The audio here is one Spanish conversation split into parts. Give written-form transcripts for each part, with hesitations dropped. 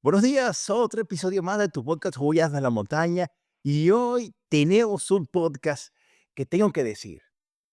Buenos días, otro episodio más de tu podcast Joyas de la Montaña. Y hoy tenemos un podcast que tengo que decir.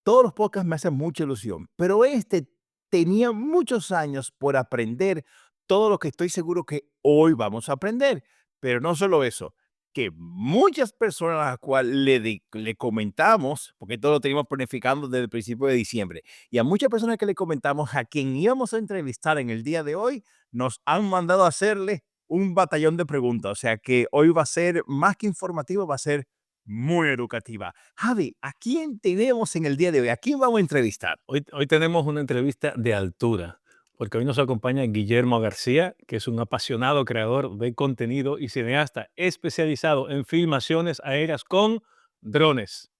Todos los podcasts me hacen mucha ilusión, pero este tenía muchos años por aprender todo lo que estoy seguro que hoy vamos a aprender. Pero no solo eso, que muchas personas a las cuales le comentamos, porque todo lo teníamos planificando desde el principio de diciembre, y a muchas personas que le comentamos a quien íbamos a entrevistar en el día de hoy, nos han mandado a hacerle un batallón de preguntas. O sea que hoy va a ser más que informativo, va a ser muy educativa. Javi, ¿a quién tenemos en el día de hoy? ¿A quién vamos a entrevistar? Hoy tenemos una entrevista de altura, porque hoy nos acompaña Guillermo García, que es un apasionado creador de contenido y cineasta especializado en filmaciones aéreas con drones.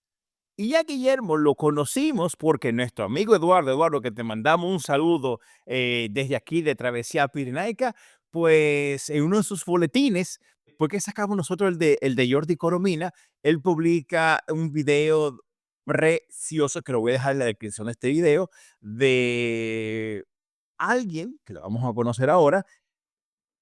Y ya Guillermo lo conocimos porque nuestro amigo Eduardo, que te mandamos un saludo desde aquí de Travesía Pirenaica, pues en uno de sus boletines, porque sacamos nosotros el de Jordi Coromina, él publica un video precioso, que lo voy a dejar en la descripción de este video, de alguien, que lo vamos a conocer ahora,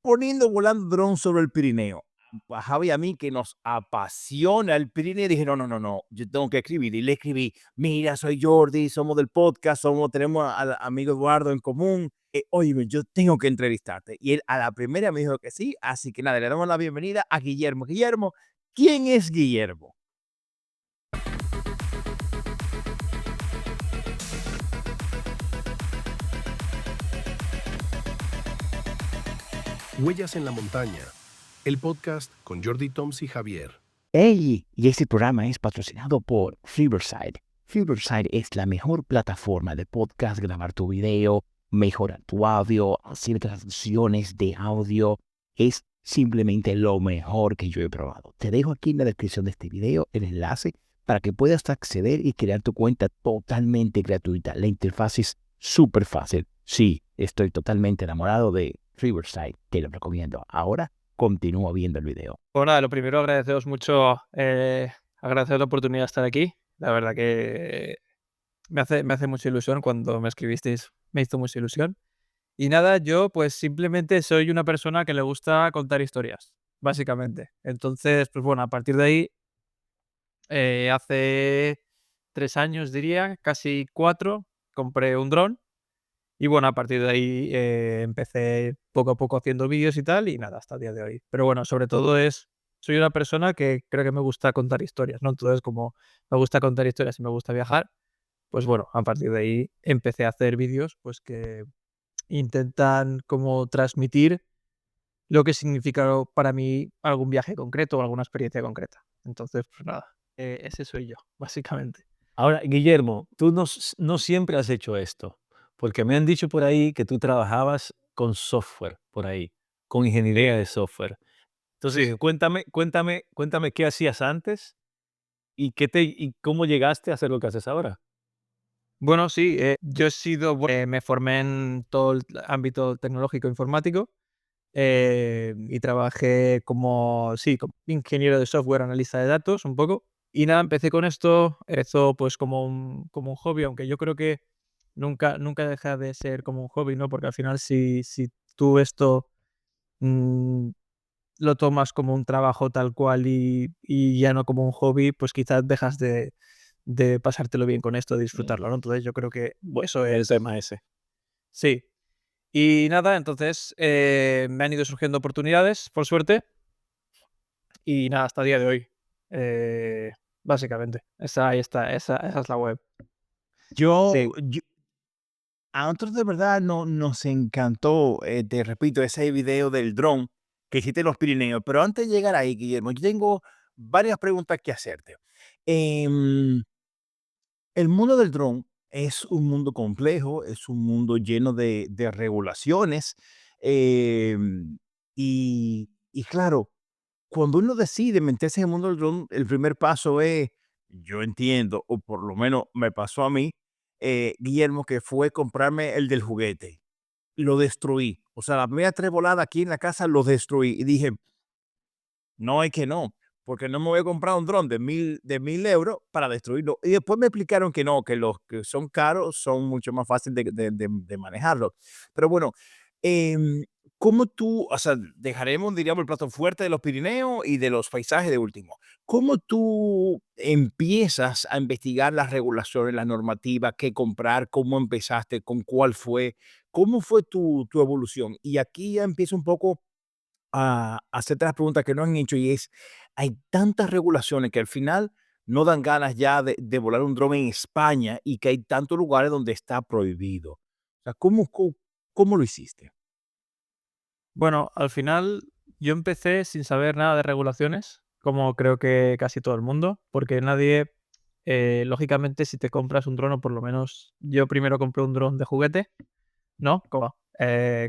poniendo volando dron sobre el Pirineo. A Javi y a mí, que nos apasiona el Pirineo, dije, no, no, no, no, yo tengo que escribir. Y le escribí, mira, soy Jordi, somos del podcast, tenemos al amigo Eduardo en común. Oye, yo tengo que entrevistarte. Y él a la primera me dijo que sí, así que nada, le damos la bienvenida a Guillermo. Guillermo, ¿quién es Guillermo? Huellas en la Montaña, el podcast con Jordi Toms y Javier. Hey, y este programa es patrocinado por Riverside. Riverside es la mejor plataforma de podcast, grabar tu video, mejorar tu audio, hacer traducciones de audio. Es simplemente lo mejor que yo he probado. Te dejo aquí en la descripción de este video el enlace para que puedas acceder y crear tu cuenta totalmente gratuita. La interfaz es súper fácil. Sí, estoy totalmente enamorado de Riverside. Te lo recomiendo. Ahora continúa viendo el video. Pues nada, lo primero agradeceros mucho, agradecer la oportunidad de estar aquí. La verdad que me hace mucha ilusión cuando me escribisteis, me hizo mucha ilusión. Y nada, yo pues simplemente soy una persona que le gusta contar historias, básicamente. Entonces, pues bueno, a partir de ahí, hace 3 años diría, casi 4, compré un dron y bueno, a partir de ahí, empecé poco a poco haciendo vídeos y tal, y nada, hasta el día de hoy. Pero bueno, sobre todo soy una persona que creo que me gusta contar historias, ¿no? Entonces, como me gusta contar historias y me gusta viajar, pues bueno, a partir de ahí empecé a hacer vídeos, pues que intentan como transmitir lo que significa para mí algún viaje concreto o alguna experiencia concreta. Entonces, pues nada, ese soy yo, básicamente. Ahora, Guillermo, tú no siempre has hecho esto, porque me han dicho por ahí que tú trabajabas con software por ahí, con ingeniería de software. Entonces, cuéntame qué hacías antes y cómo llegaste a hacer lo que haces ahora. Bueno, sí, yo he sido, me formé en todo el ámbito tecnológico informático, y trabajé como, sí, como ingeniero de software, analista de datos, un poco. Y nada, empecé con esto, empezó pues como un hobby, aunque yo creo que nunca deja de ser como un hobby, ¿no? Porque al final si tú esto mm, lo tomas como un trabajo tal cual y ya no como un hobby, pues quizás dejas de pasártelo bien con esto, de disfrutarlo, ¿no? Entonces yo creo que eso El es, tema ese. sí. Y nada, entonces me han ido surgiendo oportunidades, por suerte, y nada, hasta el día de hoy. eh, Básicamente, ahí está, esa es la web. Yo, Sí. yo- A nosotros de verdad nos encantó, te repito, ese video del dron que hiciste en los Pirineos. Pero antes de llegar ahí, Guillermo, yo tengo varias preguntas que hacerte. Em, el mundo del dron es un mundo complejo, es un mundo lleno de regulaciones. Y claro, cuando uno decide meterse en el mundo del dron, el primer paso es, yo entiendo, o por lo menos me pasó a mí, Guillermo, que fue comprarme el del juguete. Lo destruí. O sea, las primeras 3 voladas aquí en la casa los destruí. Y dije: "No, es que no, porque no me voy a comprar un dron de 1000 euros para destruirlo". Y después me explicaron que no, que los que son caros son mucho más fáciles de manejarlo. Pero bueno, ¿Cómo tú, o sea, dejaremos, diríamos, el plato fuerte de los Pirineos y de los paisajes de último? ¿Cómo tú empiezas a investigar las regulaciones, las normativas, qué comprar, cómo empezaste, con cuál fue, cómo fue tu evolución? Y aquí ya empiezo un poco a hacerte las preguntas que no han hecho y es, hay tantas regulaciones que al final no dan ganas ya de volar un dron en España y que hay tantos lugares donde está prohibido. O sea, ¿cómo lo hiciste? Bueno, al final yo empecé sin saber nada de regulaciones, como creo que casi todo el mundo, porque nadie, lógicamente, si te compras un dron, o por lo menos yo primero compré un dron de juguete, ¿no?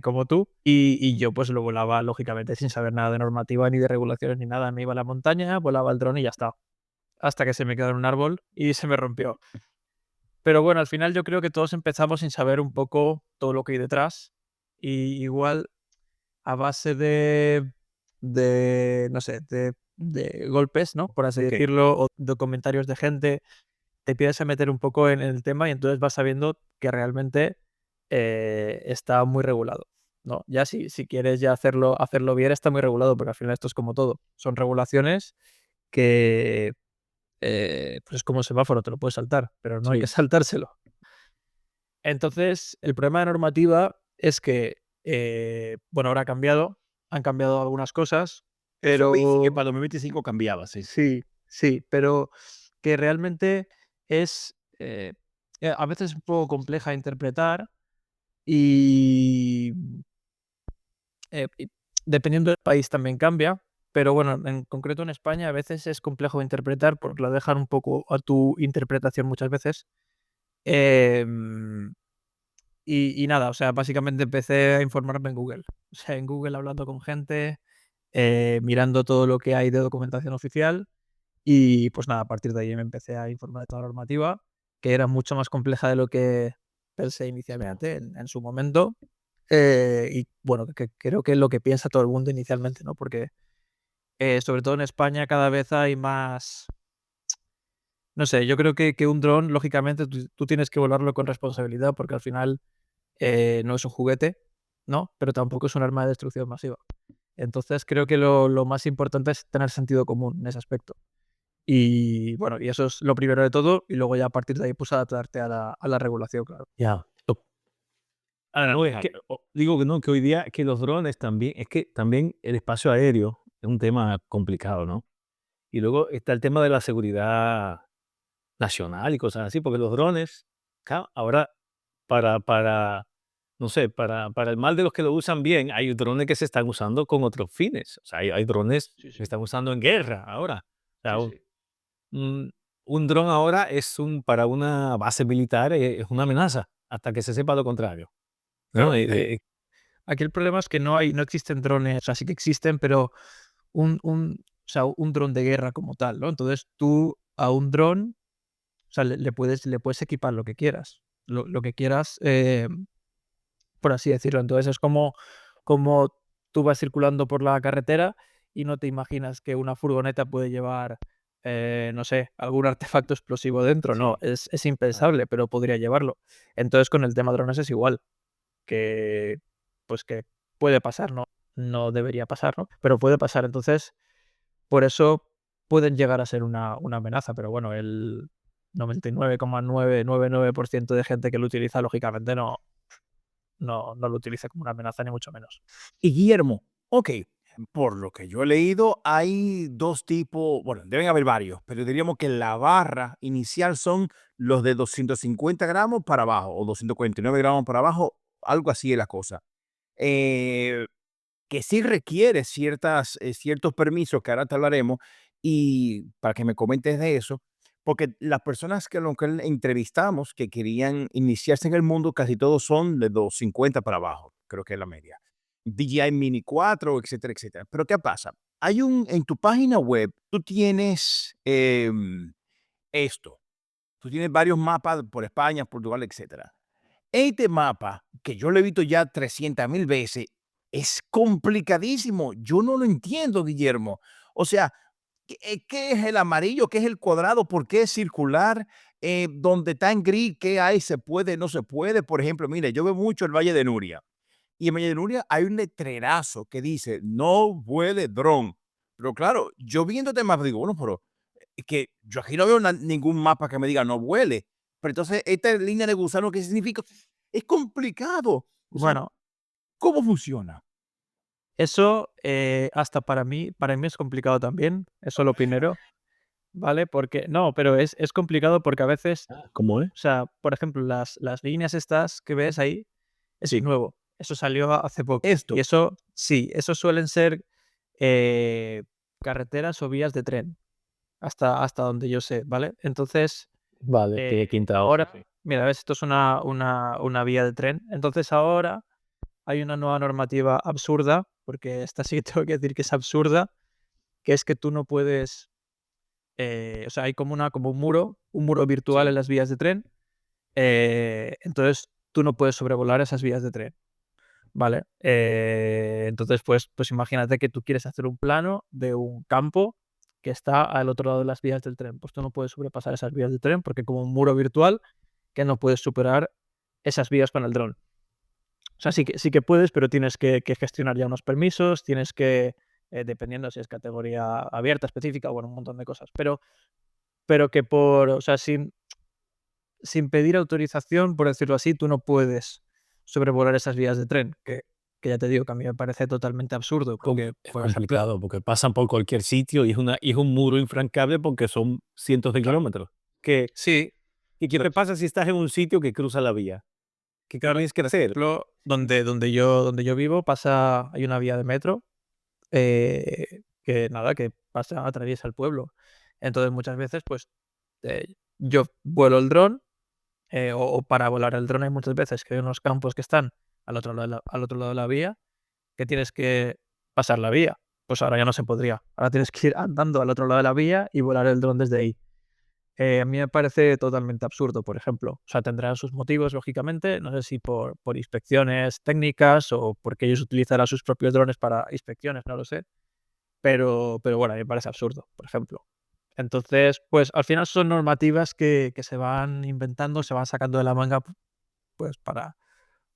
Como tú, y yo pues lo volaba, lógicamente, sin saber nada de normativa, ni de regulaciones, ni nada. Me iba a la montaña, volaba el dron y ya está. Hasta que se me quedó en un árbol y se me rompió. Pero bueno, al final yo creo que todos empezamos sin saber un poco todo lo que hay detrás. Y igual a base no sé, de golpes, ¿no? Por así Ok. decirlo, o de comentarios de gente, te empiezas a meter un poco en el tema y entonces vas sabiendo que realmente está muy regulado, ¿no? Ya si quieres ya hacerlo bien, está muy regulado, porque al final esto es como todo. Son regulaciones que, pues es como un semáforo, te lo puedes saltar, pero no hay que Sí. saltárselo. Entonces, el problema de normativa es que, bueno, ahora han cambiado algunas cosas, Eso vi que pero para 2025 cambiaba, sí. sí, sí, pero que realmente es, a veces un poco compleja de interpretar y, y dependiendo del país también cambia, pero bueno, en concreto en España a veces es complejo de interpretar porque lo dejan un poco a tu interpretación muchas veces. Em, y nada, o sea, básicamente empecé a informarme en Google. O sea, en Google hablando con gente, mirando todo lo que hay de documentación oficial y pues nada, a partir de ahí me empecé a informar de toda la normativa, que era mucho más compleja de lo que pensé inicialmente en su momento. Y bueno, que creo que es lo que piensa todo el mundo inicialmente, ¿no? Porque sobre todo en España cada vez hay más, no sé, yo creo que un dron, lógicamente, tú tienes que volarlo con responsabilidad porque al final no es un juguete, ¿no? Pero tampoco es un arma de destrucción masiva. Entonces creo que lo más importante es tener sentido común en ese aspecto. Y bueno, y eso es lo primero de todo, y luego ya a partir de ahí, pues adaptarte a la regulación, claro. Ya. Ahora, No es que digo que no, que hoy día que los drones también, es que también el espacio aéreo es un tema complicado, ¿no? Y luego está el tema de la seguridad nacional y cosas así, porque los drones, ahora para, no sé, para el mal de los que lo usan bien, hay drones que se están usando con otros fines. O sea, hay drones Sí, que se sí. están usando en guerra ahora. O sea, Sí, sí. un dron ahora para una base militar, es una amenaza, hasta que se sepa lo contrario, ¿no? Claro, aquí el problema es que no existen drones, o sea, sí que existen, pero o sea, un dron de guerra como tal, ¿no? Entonces tú a un dron, o sea, le puedes equipar lo que quieras, lo que quieras, por así decirlo. Entonces es como tú vas circulando por la carretera y no te imaginas que una furgoneta puede llevar, no sé, algún artefacto explosivo dentro. No, Sí, es claro. impensable, pero podría llevarlo. Entonces con el tema drones es igual, que pues que puede pasar, no debería pasar, ¿no? Pero puede pasar. Entonces, por eso pueden llegar a ser una amenaza, pero bueno, el 99,999% de gente que lo utiliza, lógicamente no lo utiliza como una amenaza, ni mucho menos. Y Guillermo, ok, por lo que yo he leído, hay dos tipos, bueno, deben haber varios, pero diríamos que la barra inicial son los de 250 gramos para abajo o 249 gramos para abajo, algo así es la cosa. Eh, que sí requiere ciertos permisos, que ahora te hablaremos, y para que me comentes de eso, porque las personas que lo que entrevistamos que querían iniciarse en el mundo, casi todos son de 250 para abajo, creo que es la media. DJI Mini 4, etcétera, etcétera. Pero ¿qué pasa? En tu página web, tú tienes esto, tú tienes varios mapas por España, Portugal, etcétera. Este mapa, que yo lo he visto ya 300,000 veces, es complicadísimo. Yo no lo entiendo, Guillermo. O sea, ¿qué es el amarillo? ¿Qué es el cuadrado? ¿Por qué es circular? Donde está en gris, ¿qué hay? ¿Se puede? ¿No se puede? Por ejemplo, mire, yo veo mucho el Valle de Nuria Y en Valle de Nuria hay un letrerazo que dice, no vuele dron. Pero claro, yo viendo este mapa digo, bueno, pero es que yo aquí no veo ningún mapa que me diga no vuele. Pero entonces, esta línea de gusano, ¿qué significa? Es complicado. O sea, Bueno, ¿cómo funciona? eso hasta para mí es complicado también, eso lo primero, ¿vale? Porque, no, pero es complicado porque a veces, ¿Cómo es? o sea, por ejemplo, las líneas estas que ves ahí, eso es Sí. nuevo, eso salió hace poco. Esto. Y eso, sí, eso suelen ser eh, carreteras o vías de tren, hasta donde yo sé, ¿vale? Entonces, Vale, tiene quinta ahora, sí. mira, ves, esto es una vía de tren. Entonces ahora hay una nueva normativa absurda, porque esta sí que tengo que decir que es absurda, que es que tú no puedes, o sea, hay como un muro virtual en las vías de tren, entonces tú no puedes sobrevolar esas vías de tren, ¿vale? Entonces, pues imagínate que tú quieres hacer un plano de un campo que está al otro lado de las vías del tren, pues tú no puedes sobrepasar esas vías de tren porque como un muro virtual que no puedes superar esas vías con el dron. O sea, sí que puedes, pero tienes que gestionar ya unos permisos, tienes que, dependiendo si es categoría abierta, específica, bueno, un montón de cosas. Pero que o sea, sin pedir autorización, por decirlo así, tú no puedes sobrevolar esas vías de tren, que ya te digo que a mí me parece totalmente absurdo, porque, Es por ejemplo, complicado porque pasan por cualquier sitio y es un muro infrancable porque son cientos de kilómetros. Que, sí, ¿qué pasa si estás en un sitio que cruza la vía? ¿Qué tienes que hacer? ejemplo, donde yo vivo hay una vía de metro que nada, que pasa, atraviesa el pueblo. Entonces, muchas veces, pues, yo vuelo el dron, o para volar el dron hay muchas veces que hay unos campos que están al otro lado de la vía, que tienes que pasar la vía. Pues ahora ya no se podría. Ahora tienes que ir andando al otro lado de la vía y volar el dron desde ahí. A mí me parece totalmente absurdo, por ejemplo. O sea, tendrán sus motivos, lógicamente. No sé si por inspecciones técnicas o porque ellos utilizarán sus propios drones para inspecciones, no lo sé. Pero bueno, a mí me parece absurdo, por ejemplo. Entonces, pues al final son normativas que se van inventando, se van sacando de la manga, pues para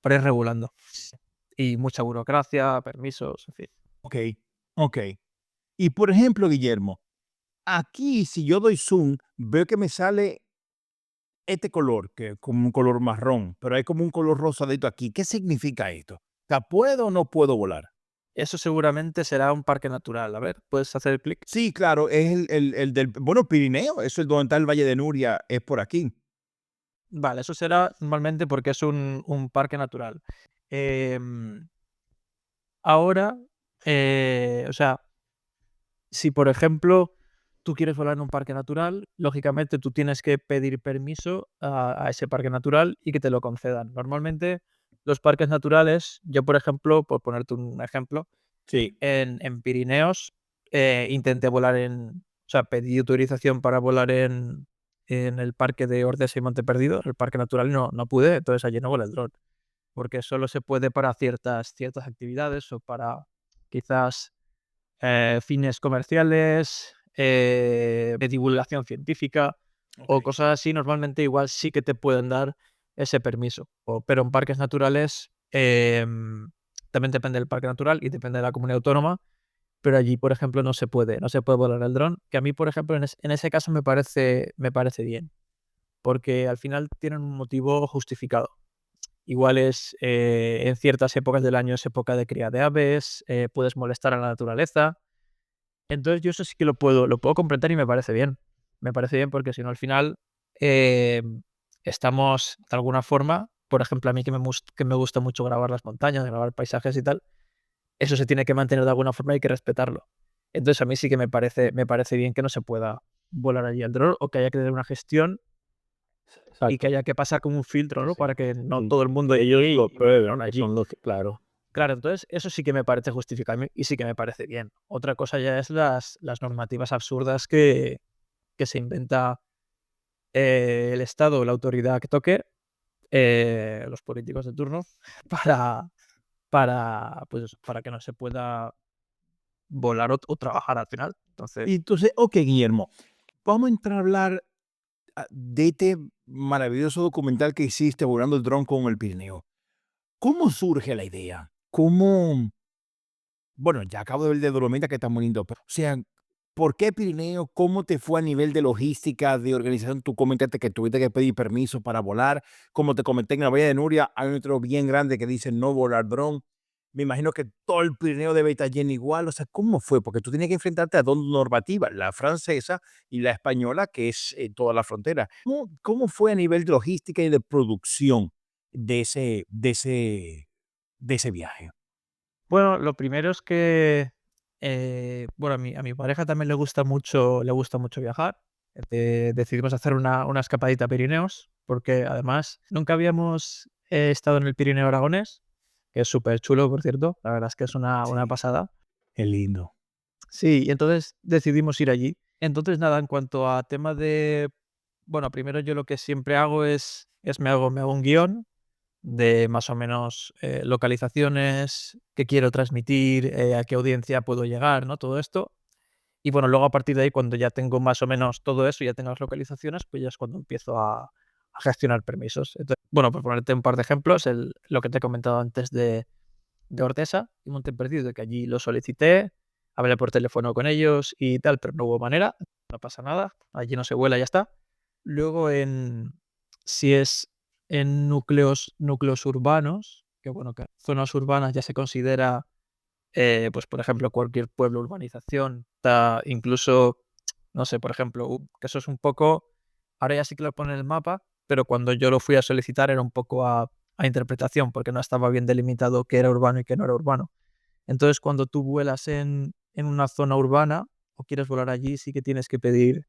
ir regulando. Y mucha burocracia, permisos, en fin. Ok, ok. Y por ejemplo, Guillermo, aquí si yo doy zoom, veo que me sale este color, que es como un color marrón, pero hay como un color rosadito aquí. ¿Qué significa esto? O sea, ¿puedo o no puedo volar? Eso seguramente será un parque natural. A ver, ¿puedes hacer clic? Sí, claro, es el del, bueno, Pirineo, eso es donde está el Valle de Nuria, es por aquí. Vale, eso será normalmente porque es un parque natural. Em, ahora, o sea, si por ejemplo tú quieres volar en un parque natural, lógicamente tú tienes que pedir permiso a ese parque natural y que te lo concedan. Normalmente los parques naturales, yo por ejemplo, por ponerte un ejemplo, Sí. en Pirineos intenté volar o sea, pedí autorización para volar en el parque de Ordesa y Monte Perdido, el parque natural, y no pude, entonces allí no volé el dron, porque solo se puede para ciertas actividades o para quizás fines comerciales, de divulgación científica o Ok. cosas así, normalmente igual sí que te pueden dar ese permiso. Pero en parques naturales también depende del parque natural y depende de la comunidad autónoma, pero allí, por ejemplo, no se puede volar el dron, que a mí, por ejemplo, en ese caso me parece bien, porque al final tienen un motivo justificado. Igual es en ciertas épocas del año es época de cría de aves, puedes molestar a la naturaleza. Entonces, yo eso sí que lo puedo comprender y me parece bien. Me parece bien porque si no, al final, estamos de alguna forma, por ejemplo, a mí que me gusta mucho grabar las montañas, grabar paisajes y tal, eso se tiene que mantener de alguna forma y hay que respetarlo. Entonces, a mí sí que me parece bien que no se pueda volar allí el dron o que haya que tener una gestión y que Exacto. haya que pasar como un filtro, ¿no? Sí. Para que no Mm. todo el mundo Ellos llegue lo y vea el dron prueban, que allí. son los que claro. Claro, entonces eso sí que me parece justificable y sí que me parece bien. Otra cosa ya es las normativas absurdas que se inventa el Estado o la autoridad que toque, los políticos de turno, para, pues eso, para que no se pueda volar o trabajar al final. Entonces, Y entonces, ok, Guillermo, vamos a entrar a hablar de este maravilloso documental que hiciste volando el dron con el Pirineo. ¿Cómo surge la idea? ¿cómo? Bueno, ya acabo de ver de Dolomita que está muy lindo, pero, o sea, ¿por qué Pirineo? ¿Cómo te fue a nivel de logística, de organización? Tú comentaste que tuviste que pedir permiso para volar. Como te comenté, en la Bahía de Nuria hay un letrero bien grande que dice no volar dron. Me imagino que todo el Pirineo debe estar lleno igual. O sea, ¿cómo fue? Porque tú tienes que enfrentarte a dos normativas, la francesa y la española, que es toda la frontera. ¿Cómo fue a nivel de logística y de producción de ese viaje? Bueno, lo primero es que, bueno, a mi pareja también le gusta mucho viajar. Decidimos hacer una escapadita a Pirineos, porque además nunca habíamos estado en el Pirineo aragonés, que es súper chulo, por cierto. La verdad es que es una Sí, pasada. qué lindo. Sí, y entonces decidimos ir allí. Entonces, nada, en cuanto a tema de, bueno, primero yo lo que siempre hago es me hago un guión de más o menos localizaciones que quiero transmitir, a qué audiencia puedo llegar, ¿no? Todo esto. Y bueno, luego a partir de ahí, cuando ya tengo más o menos todo eso, ya tengo las localizaciones, pues ya es cuando empiezo a gestionar permisos. Entonces, bueno, por ponerte un par de ejemplos, lo que te he comentado antes de Ordesa y Monte Perdido, que allí lo solicité, hablé por teléfono con ellos y tal, pero no hubo manera, no pasa nada, allí no se vuela, ya está. Luego si es en núcleos urbanos, que bueno, que zonas urbanas ya se considera, pues por ejemplo, cualquier pueblo, urbanización, incluso, no sé, por ejemplo, que eso es un poco, ahora ya sí que lo pone en el mapa, pero cuando yo lo fui a solicitar era un poco a interpretación, porque no estaba bien delimitado qué era urbano y qué no era urbano. Entonces, cuando tú vuelas en una zona urbana o quieres volar allí, sí que tienes que pedir,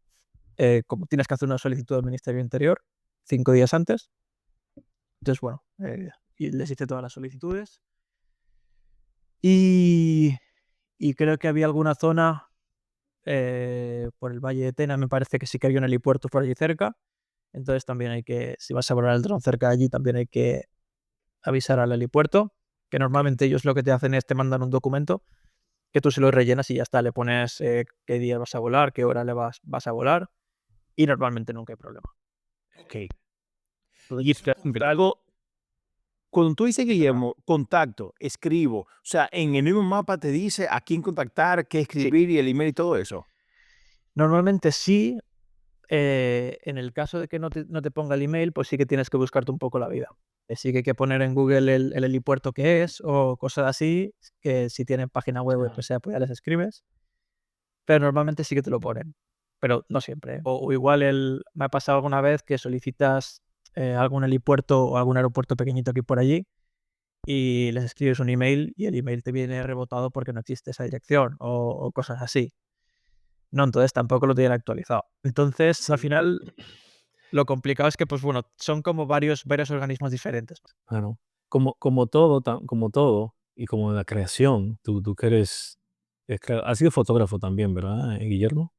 como tienes que hacer una solicitud al Ministerio del Interior 5 días antes. Entonces, bueno, y les hice todas las solicitudes. Y, y creo que había alguna zona por el Valle de Tena, me parece que sí que había un helipuerto por allí cerca. Entonces también si vas a volar el dron cerca de allí, también hay que avisar al helipuerto, que normalmente ellos lo que te hacen es te mandan un documento que tú se lo rellenas y ya está, le pones qué día vas a volar, qué hora vas a volar y normalmente nunca hay problema. Ok. Y Entonces, algo, cuando tú dices, Guillermo, contacto, escribo, o sea, en el mismo mapa te dice a quién contactar, qué sí, escribir y el email y todo eso. normalmente sí. En el caso de que no te ponga el email, pues sí que tienes que buscarte un poco la vida. Sí que hay que poner en Google el helipuerto que es o cosas así, que si tienen página web o lo que sea, pues ya les escribes. Pero normalmente sí que te lo ponen, pero no siempre, ¿eh? O igual me ha pasado alguna vez que solicitas algún helipuerto o algún aeropuerto pequeñito aquí por allí y les escribes un email y el email te viene rebotado porque no existe esa dirección o cosas así. No, entonces tampoco lo tienen actualizado. Entonces, al final, lo complicado es que, pues bueno, son como varios organismos diferentes. Claro. Como todo, y como la creación, tú que eres, has sido fotógrafo también, ¿verdad, Guillermo?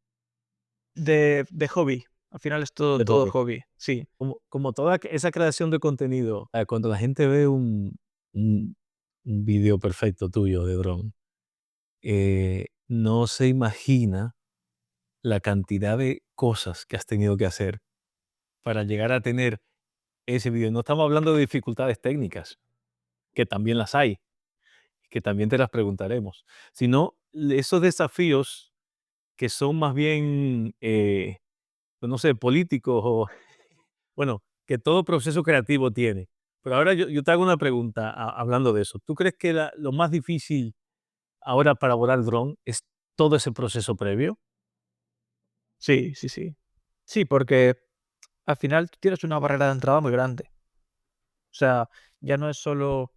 De hobby. Al final es todo, De todo hobby. hobby. Sí. Como toda esa creación de contenido, cuando la gente ve un video perfecto tuyo de dron, no se imagina la cantidad de cosas que has tenido que hacer para llegar a tener ese video. No estamos hablando de dificultades técnicas, que también las hay, que también te las preguntaremos, sino esos desafíos que son más bien, pues no sé, políticos o, bueno, que todo proceso creativo tiene. Pero ahora yo te hago una pregunta hablando de eso. ¿Tú crees que lo más difícil ahora para volar dron es todo ese proceso previo? Sí, sí, sí. Sí, porque al final tú tienes una barrera de entrada muy grande. O sea, ya no es solo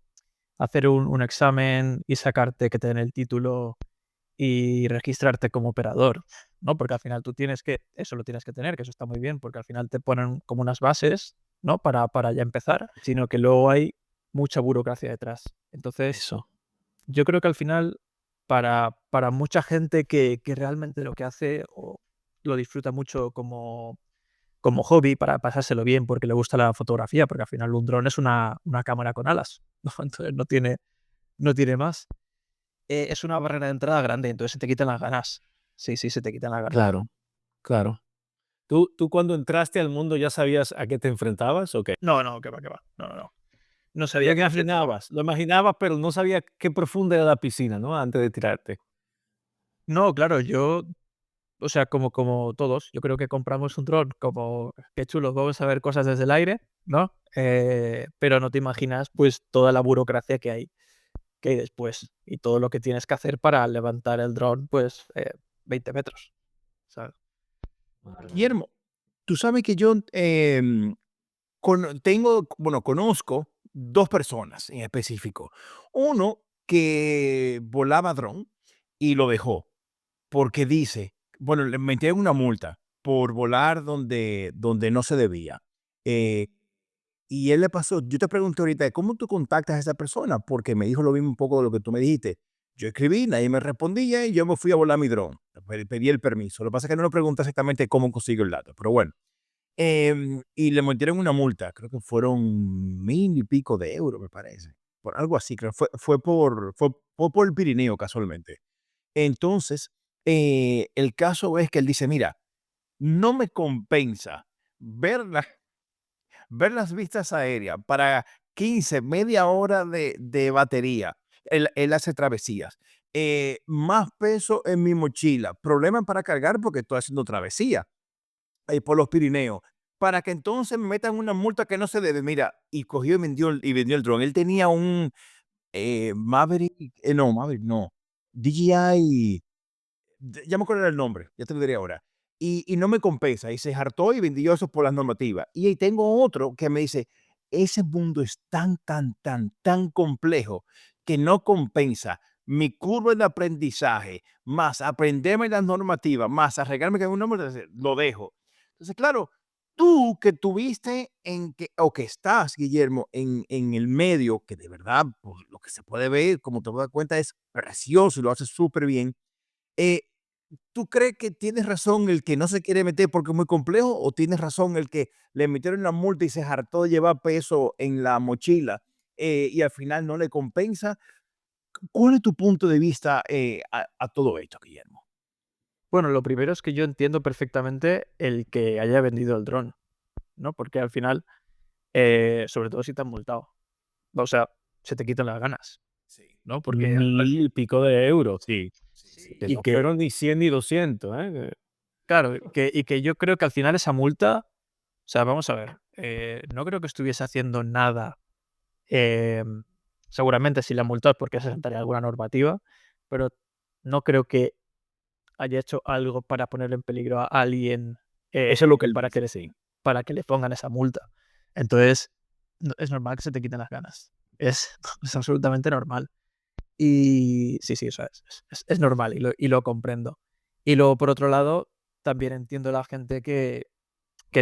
hacer un examen y sacarte que te den el título y registrarte como operador, ¿no? Porque al final eso lo tienes que tener, que eso está muy bien, porque al final te ponen como unas bases, ¿no? Para ya empezar, sino que luego hay mucha burocracia detrás. Entonces, Eso, yo creo que al final, para mucha gente que realmente lo que hace o lo disfruta mucho como hobby, para pasárselo bien, porque le gusta la fotografía, porque al final un dron es una cámara con alas, ¿no? Entonces no tiene más. Es una barrera de entrada grande, entonces se te quitan las ganas. Sí, sí, se te quitan las ganas. claro, claro. ¿Tú cuando entraste al mundo ya sabías a qué te enfrentabas o qué? No, no, qué va, qué va. No, no, no. no Ya sabía que lo imaginabas, pero no sabía qué profunda era la piscina, ¿no? Antes de tirarte. No, claro, yo, o sea, como todos, yo creo que compramos un dron como, qué chulo, vamos a ver cosas desde el aire, ¿no? Pero no te imaginas, pues, toda la burocracia que hay después y todo lo que tienes que hacer para levantar el dron, pues, 20 metros, ¿sabes? Guillermo, tú sabes que yo conozco 2 personas en específico. Uno que volaba dron y lo dejó, porque dice, bueno, le metieron una multa por volar donde no se debía. Eh, y él le pasó, yo te pregunté ahorita, ¿cómo tú contactas a esa persona? Porque me dijo lo mismo un poco de lo que tú me dijiste. Yo escribí, nadie me respondía y yo me fui a volar mi dron. Pedí el permiso. Lo que pasa es que no le pregunté exactamente cómo consigo el dato, pero bueno. Y le metieron una multa, creo que fueron 1000 y pico de euros, me parece. Por algo así, creo. Fue por el Pirineo, casualmente. Entonces, el caso es que él dice: "Mira, no me compensa ver ver las vistas aéreas para 15 media hora de batería". Él hace travesías. Más peso en mi mochila, problema para cargar porque estoy haciendo travesía por los Pirineos, para que entonces me metan una multa que no se debe. Mira, y cogió y vendió el dron. Él tenía un Maverick, no, Maverick no, DJI, ya me acuerdo el nombre, ya te lo diré ahora. Y no me compensa, y se hartó y vendió eso por las normativas. Y ahí tengo otro que me dice, ese mundo es tan complejo que no compensa mi curva de aprendizaje, más aprenderme las normativas, más arreglarme que un nombre, lo dejo. Entonces, claro, tú que tuviste o que estás, Guillermo, en el medio, que de verdad, pues, lo que se puede ver, como te das cuenta, es precioso y lo haces súper bien. eh, ¿Tú crees que tienes razón el que no se quiere meter porque es muy complejo o tienes razón el que le metieron la multa y se hartó de llevar peso en la mochila, y al final no le compensa? ¿Cuál es tu punto de vista, a todo esto, Guillermo? Bueno, lo primero es que yo entiendo perfectamente el que haya vendido el dron, ¿no? Porque al final, sobre todo si te han multado, o sea, se te quitan las ganas, Sí, ¿no? Porque 1000 y pico de euros, sí. Que y no que fueron ni 100 ni 200, ¿eh? claro, que yo creo que al final esa multa, o sea, vamos a ver, no creo que estuviese haciendo nada, em, seguramente si la multó es porque se saltaría alguna normativa, pero no creo que haya hecho algo para poner en peligro a alguien, Eso es lo que él para que dice, le sí. para que le pongan esa multa. Entonces, es normal que se te quiten las ganas. Es es absolutamente normal. Y sí, sí, o sea, es normal y lo comprendo. Y luego, por otro lado, también entiendo la gente que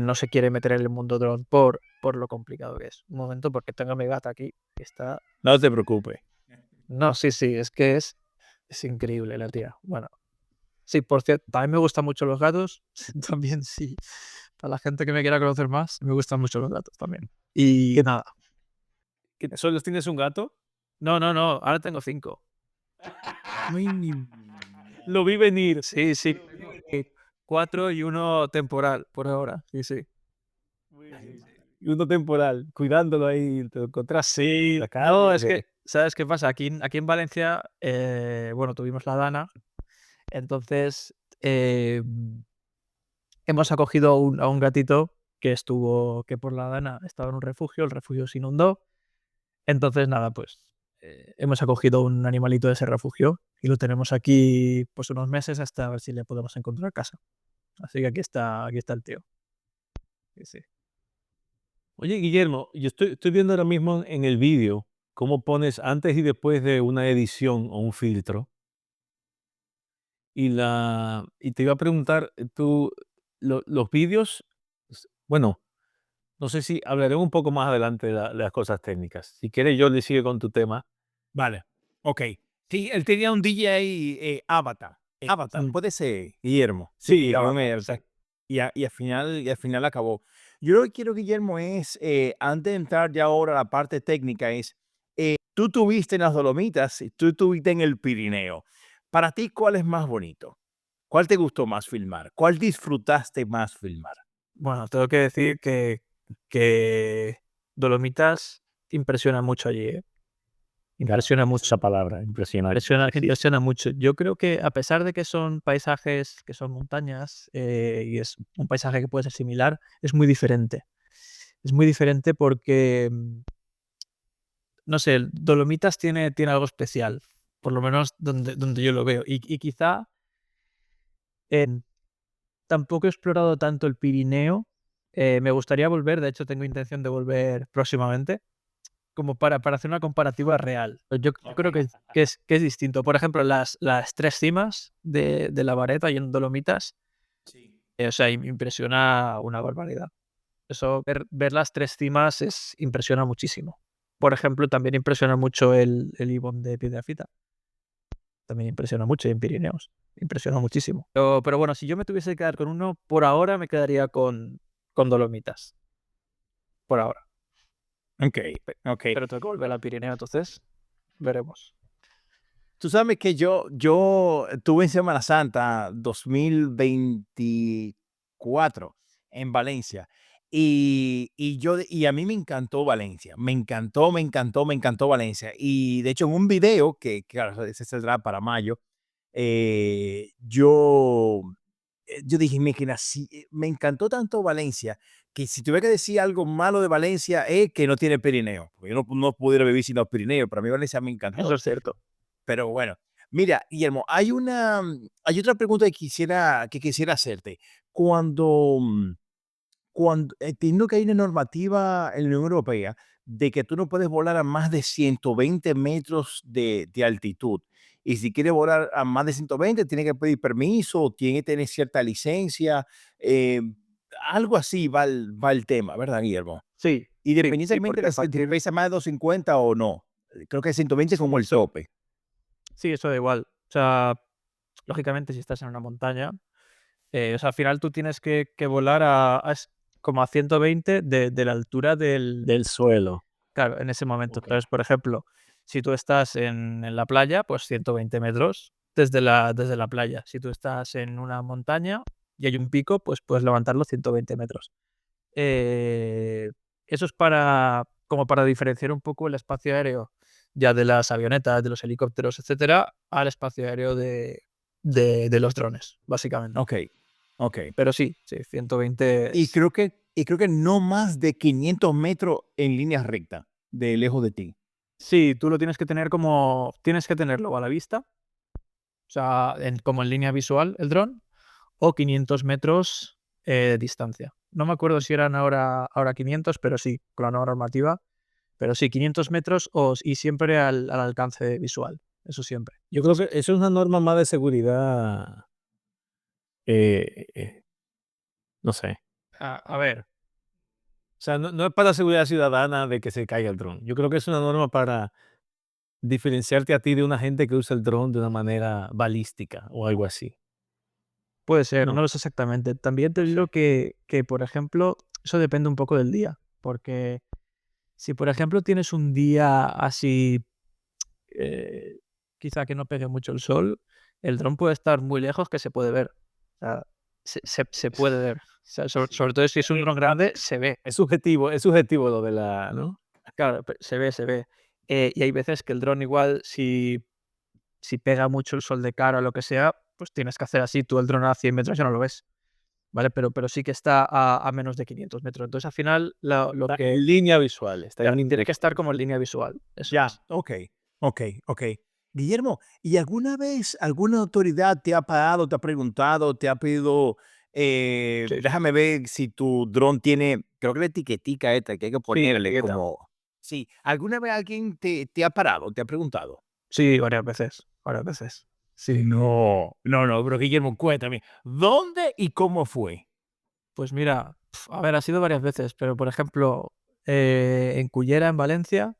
no se quiere meter en el mundo dron por lo complicado que es. Un momento, porque tengo a mi gata aquí, que está No te preocupes. no, sí, sí, es que es increíble la tía. Bueno, sí, por cierto, también me gustan mucho los gatos. También sí, para la gente que me quiera conocer más, me gustan mucho los gatos también. Y nada. ¿Solo tienes un gato? No, no, no, ahora tengo 5. Lo vi venir. Sí, sí, tengo 4 y uno temporal por ahora. Sí, sí. Y uno temporal, cuidándolo ahí, te lo encontraste en la No, es calle. que, ¿sabes qué pasa? Aquí en Valencia, bueno, tuvimos la Dana, entonces hemos acogido a un gatito que por la Dana estaba en un refugio, el refugio se inundó. Entonces, nada, pues hemos acogido un animalito de ese refugio y lo tenemos aquí pues unos meses hasta ver si le podemos encontrar casa. Así que aquí está el tío. Sí, sí. Oye, Guillermo, yo estoy viendo ahora mismo en el vídeo cómo pones antes y después de una edición o un filtro. Y te iba a preguntar, tú, los vídeos, bueno, no sé si hablaré un poco más adelante de las cosas técnicas. Si quieres, yo le sigo con tu tema. Vale, ok. Sí, él tenía un DJ, Avatar. Avatar, Mm, puede ser, Guillermo. Sí, Sí, Avatar, o sí. sea, y al final acabó. Yo lo que quiero, Guillermo, es, antes de entrar ya ahora a la parte técnica, es, tú tuviste en las Dolomitas y tú tuviste en el Pirineo. Para ti, ¿cuál es más bonito? ¿Cuál te gustó más filmar? ¿Cuál disfrutaste más filmar? Bueno, tengo que decir que Dolomitas impresiona mucho allí, ¿eh? Impresiona mucho. Esa palabra, impresionante. Impresiona mucho. Yo creo que a pesar de que son paisajes, que son montañas, y es un paisaje que puede ser similar, es muy diferente. Es muy diferente porque, no sé, el Dolomitas tiene algo especial, por lo menos donde yo lo veo. Y quizá tampoco he explorado tanto el Pirineo. Me gustaría volver, de hecho tengo intención de volver próximamente, como para hacer una comparativa real. Yo creo que es distinto. Por ejemplo, las tres cimas de la Vareta y en Dolomitas, o sea, me impresiona una barbaridad. Eso, ver las tres cimas impresiona muchísimo. Por ejemplo, también impresiona mucho el Ibón de Piedrafita. También impresiona mucho, y en Pirineos. Impresiona muchísimo. Pero bueno, si yo me tuviese que quedar con uno, por ahora me quedaría con Dolomitas. Por ahora. Ok, ok. Pero tengo que volver al Pirineo, entonces veremos. Tú sabes que yo estuve en Semana Santa 2024 en Valencia y a mí me encantó Valencia, me encantó Valencia. Y de hecho en un video que claro, ese saldrá para mayo, yo dije, mira, me encantó tanto Valencia que si tuviera que decir algo malo de Valencia es que no tiene Pirineo, porque yo no pudiera vivir sin los Pirineos. Para mí Valencia me Eso encantó. es cierto. Pero bueno, mira, Guillermo, hay otra pregunta que quisiera hacerte. Cuando entiendo que hay una normativa en la Unión Europea de que tú no puedes volar a más de 120 metros de altitud. Y si quieres volar a más de 120, tiene que pedir permiso, tiene que tener cierta licencia. eh, Algo así va el tema, ¿verdad, Guillermo? Sí, sí, Independientemente porque de si te pesa más de 250 o no. Creo que 120 es como el eso, tope. sí, eso da igual. O sea, lógicamente, si estás en una montaña, o sea, al final tú tienes que volar como a 120 de la altura Del suelo. claro, en ese momento. Ok. Entonces, por ejemplo, si tú estás en la playa, pues 120 metros desde la playa. Si tú estás en una montaña y hay un pico, pues puedes levantarlo 120 metros. Eh, Eso es como para diferenciar un poco el espacio aéreo ya de las avionetas, de los helicópteros, etcétera, al espacio aéreo de los drones, básicamente. Ok, ok. Pero sí, 120 Y es. creo que no más de 500 metros en línea recta, de lejos de ti. Sí, tú lo tienes que tenerlo a la vista, o sea, como en línea visual el dron, o 500 metros de distancia. No me acuerdo si eran ahora 500, pero sí, con la nueva normativa. Pero sí, 500 metros y siempre al alcance visual. Eso siempre. Yo creo que eso es una norma más de seguridad, eh, no sé. A ver, O sea, no es para seguridad ciudadana de que se caiga el dron. Yo creo que es una norma para diferenciarte a ti de una gente que usa el dron de una manera balística o algo así. puede ser, no No, lo sé exactamente. También te no digo sé. que, por ejemplo, eso depende un poco del día. Porque si, por ejemplo, tienes un día así, eh, quizá que no pegue mucho el sol, el dron puede estar muy lejos que se puede ver. O sea, se puede ver. O sea, sobre todo si es un dron grande, se ve. Es subjetivo lo de la, ¿no? Claro, se ve, se ve. Y hay veces que el dron igual, si pega mucho el sol de cara o lo que sea, pues tienes que hacer así, tú el dron a 100 metros ya no lo ves, ¿vale? Pero sí que está a menos de 500 metros. Entonces, al final, lo Está que en línea visual, está en tiene línea. que estar como en línea visual, eso Ya, es. ok, ok, ok. Guillermo, ¿y alguna vez alguna autoridad te ha parado, te ha preguntado, te ha pedido, Sí, déjame ver si tu dron tiene, creo que la etiquetica esta que hay que sí, ponerle etiqueta. como, sí, ¿alguna vez alguien te ha parado, te ha preguntado? Sí, varias veces, varias veces. Sí. No, pero Guillermo, cuéntame, ¿dónde y cómo fue? Pues mira, a ver, ha sido varias veces, pero por ejemplo, en Cullera, en Valencia,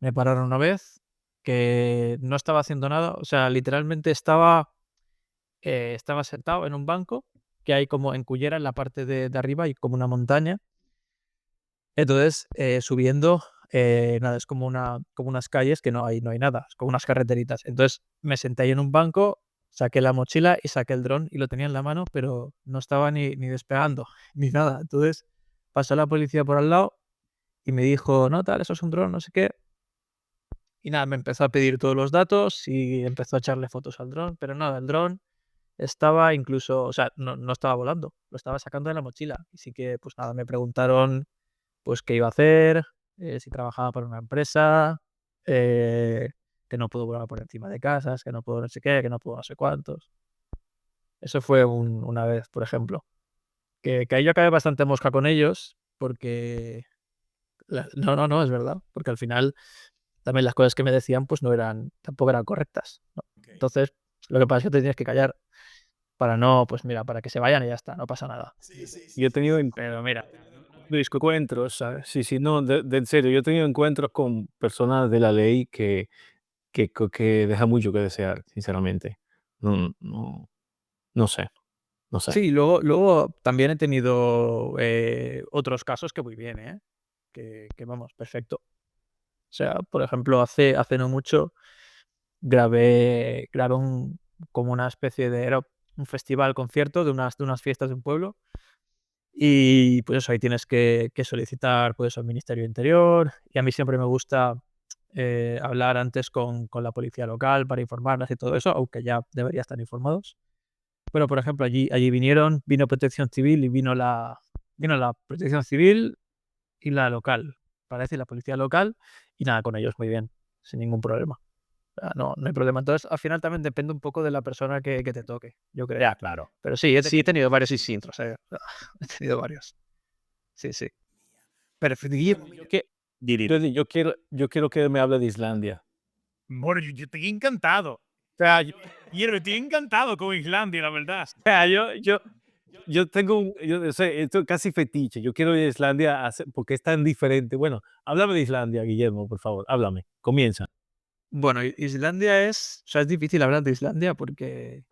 me pararon una vez que no estaba haciendo nada, o sea, literalmente estaba sentado en un banco que hay como en Cullera, en la parte de arriba, hay como una montaña. Entonces, subiendo, nada, es como unas calles que no hay nada, es como unas carreteritas. Entonces, me senté ahí en un banco, saqué la mochila y saqué el dron y lo tenía en la mano, pero no estaba ni despegando, ni nada. Entonces, pasó la policía por al lado y me dijo, no, tal, eso es un dron, no sé qué. Y nada, me empezó a pedir todos los datos y empezó a echarle fotos al dron, pero nada, el dron estaba incluso, o sea, no estaba volando, lo estaba sacando de la mochila. Y sí que, pues nada, me preguntaron, pues, qué iba a hacer, si trabajaba para una empresa, eh, que no puedo volar por encima de casas, que no puedo no sé qué, que no puedo no sé cuántos. Eso fue una vez, por ejemplo. Que ahí yo acabé bastante mosca con ellos, porque no, es verdad, porque al final también las cosas que me decían, pues tampoco eran correctas, ¿no? Entonces, lo que pasa es que te tienes que callar para no, pues mira, para que se vayan y ya está, no pasa nada. Yo he tenido Pero mira, encuentros, ¿sabes? Sí, sí, no, en serio, yo he tenido encuentros con personas de la ley que deja mucho que desear, sinceramente. No, no, no sé, no sé. sí, luego también he tenido otros casos que muy bien, ¿eh? Que vamos, perfecto. O sea, por ejemplo, hace no mucho grabé como una especie de, era un festival, concierto de unas fiestas de un pueblo. Y pues eso, ahí tienes que solicitar pues al Ministerio de Interior. Y a mí siempre me gusta hablar antes con la policía local para informarlas y todo eso, aunque ya debería estar informados. Pero, por ejemplo, allí vino Protección Civil y vino la Protección Civil y la local, parece, y la policía local, y nada, con ellos muy bien, sin ningún problema. O sea, no hay problema. Entonces, al final también depende un poco de la persona que te toque, yo creo. Claro. Pero sí, he tenido varios insintros, he tenido varios. Sí, sí. Perfecto. Guillermo, Yo, que, yo quiero que me hable de Islandia. Bueno, yo estoy encantado. O sea, yo estoy encantado con Islandia, la verdad. O sea, yo tengo yo sé, esto es casi fetiche. Yo quiero ir a Islandia porque es tan diferente. Bueno, háblame de Islandia, Guillermo, por favor, háblame. Comienza. bueno, Islandia o sea, es difícil hablar de Islandia porque,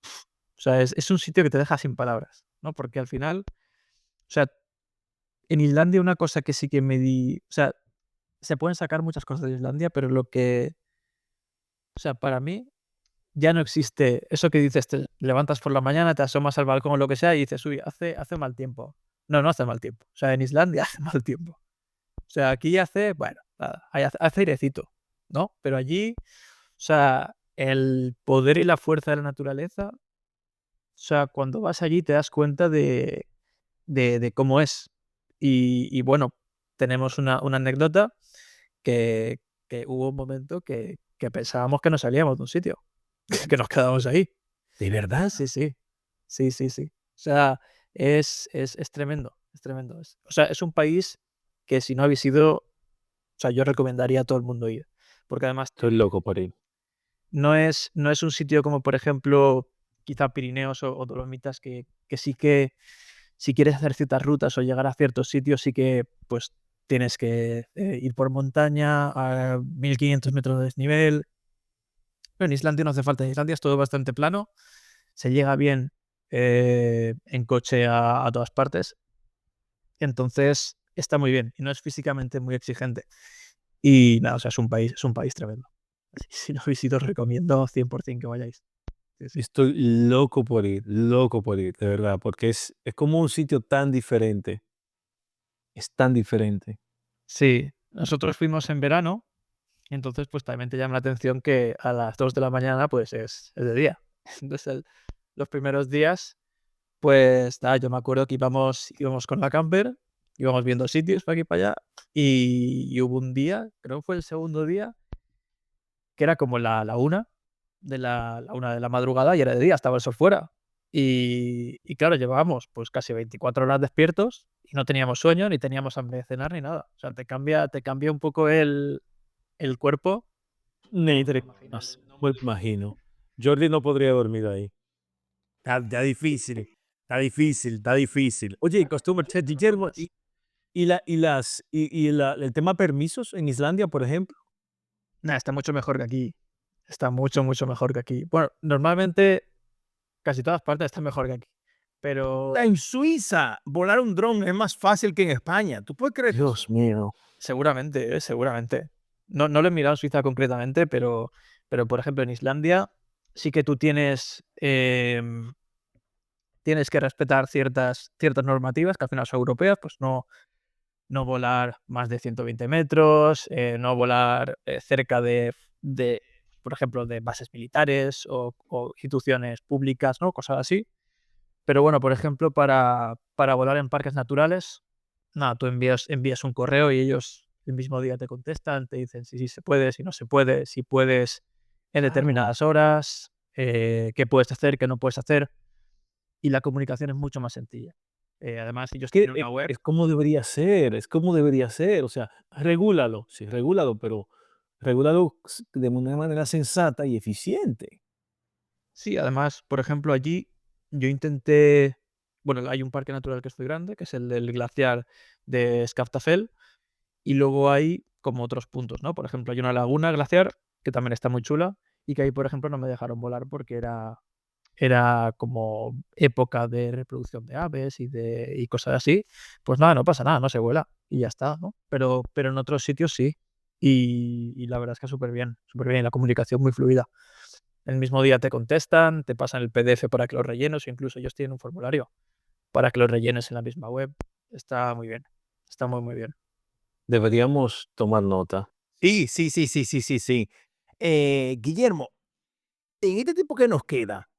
o sea, es un sitio que te deja sin palabras, ¿no? Porque al final, o sea, en Islandia una cosa que sí que o sea, se pueden sacar muchas cosas de Islandia, pero o sea, para mí ya no existe eso que dices, te levantas por la mañana, te asomas al balcón o lo que sea y dices, uy, hace mal tiempo. No hace mal tiempo. O sea, en Islandia hace mal tiempo. O sea, aquí bueno, nada, hace airecito, ¿no? Pero allí, o sea, el poder y la fuerza de la naturaleza, o sea, cuando vas allí te das cuenta de cómo es. Y bueno, tenemos una anécdota que, que hubo un momento que pensábamos que no salíamos de un sitio, que nos quedábamos ahí. ¿De verdad? Sí, sí. Sí, sí, sí. O sea, es tremendo, es tremendo. O sea, es un país que si no habéis ido, o sea, yo recomendaría a todo el mundo ir, porque además Estoy loco por ir. no es un sitio como, por ejemplo, quizá Pirineos o Dolomitas, que sí que si quieres hacer ciertas rutas o llegar a ciertos sitios, sí que, pues, tienes que, ir por montaña a 1500 metros de desnivel. Pero en Islandia no hace falta. En Islandia es todo bastante plano, se llega bien, en coche a todas partes. Entonces, está muy bien y no es físicamente muy exigente. Y nada, o sea, es un país tremendo. Si no habéis ido, os recomiendo 100% que vayáis. Sí, sí. Estoy loco por ir, de verdad, porque es como un sitio tan diferente. Es tan diferente. Sí, nosotros fuimos en verano, y entonces, pues, también te llama la atención que a las 2 de la mañana, pues, es de día. Entonces, los primeros días, pues, nada, yo me acuerdo que íbamos con la camper, íbamos viendo sitios para aquí y para allá, y hubo un día, creo que fue el segundo día, que era como la 1 la 1 de la madrugada y era de día, estaba el sol fuera. Y claro, llevábamos, pues, casi 24 horas despiertos y no teníamos sueño, ni teníamos hambre de cenar, ni nada. O sea, te cambia un poco el cuerpo, que ni No, te lo imaginas. no me imagino. Jordi no podría dormir ahí. Está difícil, está difícil, está difícil. Oye, Customer Chat, Guillermo, el tema permisos en Islandia, por ejemplo. Nada, está mucho mejor que aquí. Está mucho, mucho mejor que aquí. Bueno, normalmente casi todas partes están mejor que aquí, pero En Suiza, volar un dron es más fácil que en España. ¿Tú puedes creer eso? Dios mío. seguramente, seguramente. No lo he mirado en Suiza concretamente, pero por ejemplo, en Islandia sí que tú tienes que respetar ciertas normativas que al final son europeas, pues no volar más de 120 metros, no volar cerca de, por ejemplo, de bases militares o instituciones públicas, ¿no? Cosas así. Pero bueno, por ejemplo, para volar en parques naturales, nada, tú envías un correo y ellos el mismo día te contestan, te dicen si sí se puede, si no se puede, si puedes en determinadas horas, qué puedes hacer, qué no puedes hacer. Y la comunicación es mucho más sencilla. Además, ellos Que tienen una web. es como debería ser, es como debería ser. O sea, regúlalo, sí, regúlalo, pero regúlalo de una manera sensata y eficiente. Sí, además, por ejemplo, allí yo intenté, bueno, hay un parque natural que es muy grande, que es el del glaciar de Skaftafell, y luego hay como otros puntos, ¿no? Por ejemplo, hay una laguna glaciar que también está muy chula y que ahí, por ejemplo, no me dejaron volar porque era como época de reproducción de aves y cosas así. Pues nada, no pasa nada, no se vuela y ya está, ¿no? Pero en otros sitios sí. Y la verdad es que súper bien, súper bien. Y la comunicación muy fluida. El mismo día te contestan, te pasan el PDF para que lo rellenes, o incluso ellos tienen un formulario para que lo rellenes en la misma web. Está muy bien. Está muy, muy bien. Deberíamos tomar nota. Sí, sí, sí, sí, sí, sí, sí. Guillermo, en este tiempo que nos queda,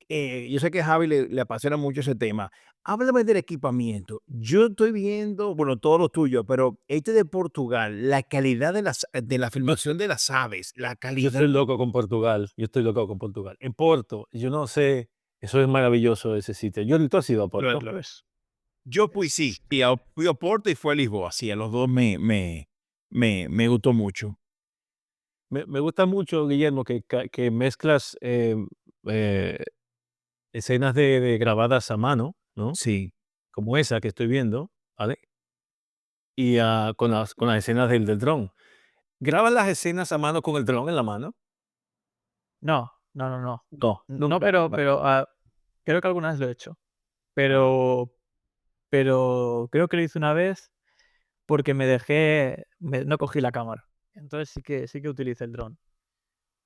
yo sé que a Javi le apasiona mucho ese tema. Háblame del equipamiento. Yo estoy viendo, bueno, todo lo tuyo, pero este de Portugal, la calidad de la filmación de las aves, la Yo calidad. estoy loco con Portugal, yo estoy loco con Portugal. En Porto, yo no sé, eso es maravilloso ese sitio. ¿Tú has ido a Porto? Lo es. Yo fui, sí, fui a Porto y fue a Lisboa, sí, a los dos me gustó mucho. Me gusta mucho, Guillermo, que mezclas eh, escenas de grabadas a mano, ¿no? Sí. Como esa que estoy viendo, ¿vale? Y con las escenas del dron. ¿Grabas las escenas a mano con el dron en la mano? No, no, no, no. No, No, nunca. pero creo que alguna vez lo he hecho. Ah, Pero, pero creo que lo hice una vez porque no cogí la cámara. Entonces sí que utilicé el dron.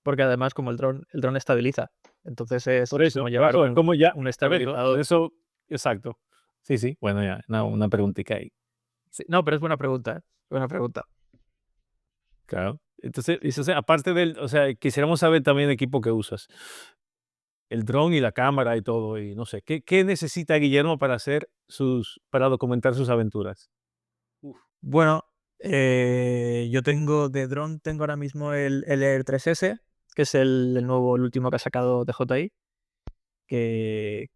Porque además como el dron estabiliza. Entonces es por eso, como llevar es como ya, un a ver, por estabilizador. eso, exacto. Sí, sí, bueno, ya, una preguntita ahí, Sí, no, pero es buena pregunta, ¿eh? Buena pregunta. claro. Entonces, aparte o sea, quisiéramos saber también el equipo que usas. El dron y la cámara y todo, y no sé, ¿qué necesita Guillermo para documentar sus aventuras? Bueno, yo tengo ahora mismo el Air 3S, que es el último que ha sacado DJI, que,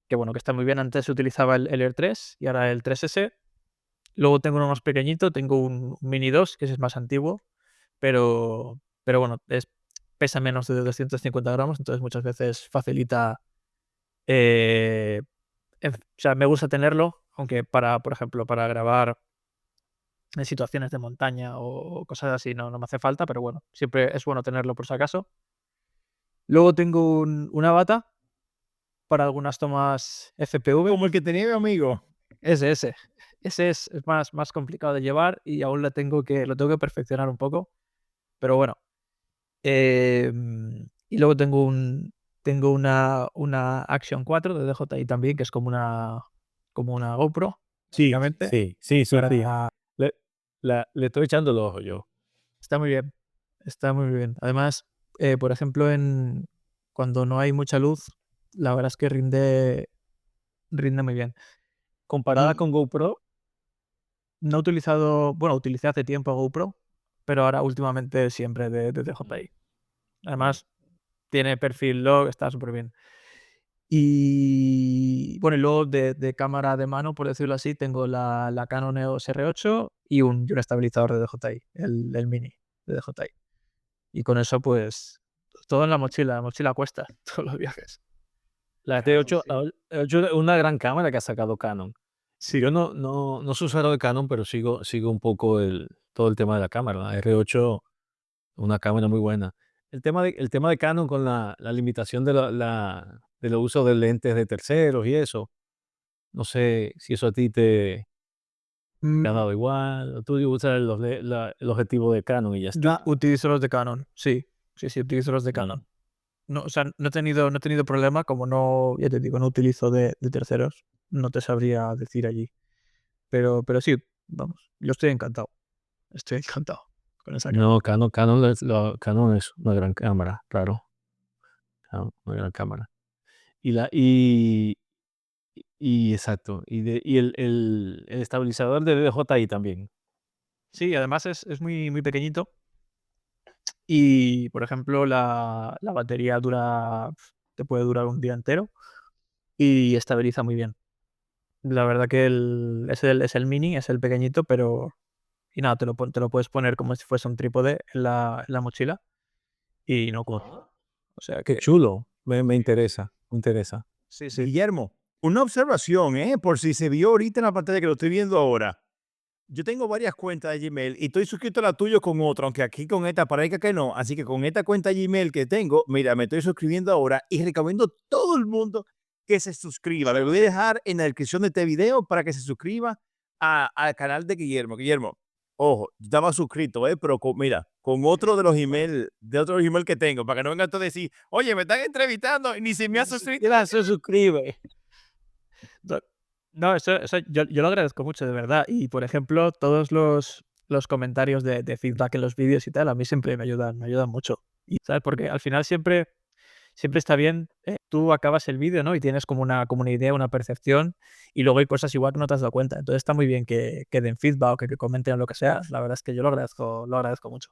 que bueno, que está muy bien. Antes se utilizaba el Air 3 y ahora el 3S. Luego tengo uno más pequeñito, tengo un Mini 2, que ese es más antiguo, pero bueno, pesa menos de 250 gramos, entonces muchas veces facilita. eh, o sea, me gusta tenerlo, aunque por ejemplo, para grabar en situaciones de montaña o cosas así no me hace falta, pero bueno, siempre es bueno tenerlo por si acaso. Luego tengo una bata para algunas tomas FPV. Como el que tenía mi amigo. Ese. Ese es más complicado de llevar y aún lo tengo que perfeccionar un poco, pero bueno. Y luego tengo una Action 4 de DJI también, que es como una GoPro, Sí, básicamente. sí, sí, sí, sí. Para Le, le estoy echando el ojo yo. Está muy bien, está muy bien. Además, por ejemplo, cuando no hay mucha luz, la verdad es que rinde muy bien. Comparada Y con GoPro, no he utilizado, bueno, utilicé hace tiempo GoPro, pero ahora últimamente siempre de DJI. Además, tiene perfil log, está súper bien. Y bueno, y luego de cámara de mano, por decirlo así, tengo la Canon EOS R8 y un estabilizador de DJI, el mini de DJI. Y con eso, pues, todo en la mochila cuesta, todos los viajes. la Sí, T8, sí. la 8 es una gran cámara que ha sacado Canon. Sí, Yo no soy usuario de Canon, pero sigo un poco todo el tema de la cámara. La R8, una cámara muy buena. El tema de Canon con la limitación de los usos de lentes de terceros y eso, no sé si eso a ti te ha Mm, dado igual, o tú usas el objetivo de Canon y ya yo está. utilizo los de Canon, sí. Sí, sí, utilizo los de Mm. Canon. No, o sea, no he tenido problema, como no, ya te digo, no utilizo de terceros, no te sabría decir allí. Pero sí, vamos, yo estoy encantado. Estoy encantado con esa cámara. No, Canon es una gran cámara, claro. Una gran cámara. Y exacto. Y el estabilizador de DJI también. Sí, además es muy, muy pequeñito y, por ejemplo, la batería te puede durar un día entero y estabiliza muy bien. La verdad que es el mini, es el pequeñito, pero y nada, te lo puedes poner como si fuese un trípode en la mochila y no corta. O sea Qué que chulo. Me interesa, me interesa. sí, sí. Guillermo, una observación, por si se vio ahorita en la pantalla que lo estoy viendo ahora. Yo tengo varias cuentas de Gmail y estoy suscrito a la tuya con otra, aunque aquí con esta parezca que no. Así que con esta cuenta Gmail que tengo, mira, me estoy suscribiendo ahora y recomiendo a todo el mundo que se suscriba. Le voy a dejar en la descripción de este video para que se suscriba al canal de Guillermo. Guillermo, ojo, yo estaba suscrito, pero mira, con otro de otros email que tengo, para que no vengan todos a decir, oye, me están entrevistando y ni se me ha suscrito. Mira, se suscribe. No, no, eso yo lo agradezco mucho, de verdad. Y, por ejemplo, todos los comentarios de feedback en los vídeos y tal, a mí siempre me ayudan mucho. Y, ¿sabes? Porque al final siempre está bien, tú acabas el vídeo, ¿no? Y tienes como una idea, una percepción, y luego hay cosas igual que no te has dado cuenta. Entonces está muy bien que den feedback o que comenten lo que sea. La verdad es que yo lo agradezco mucho.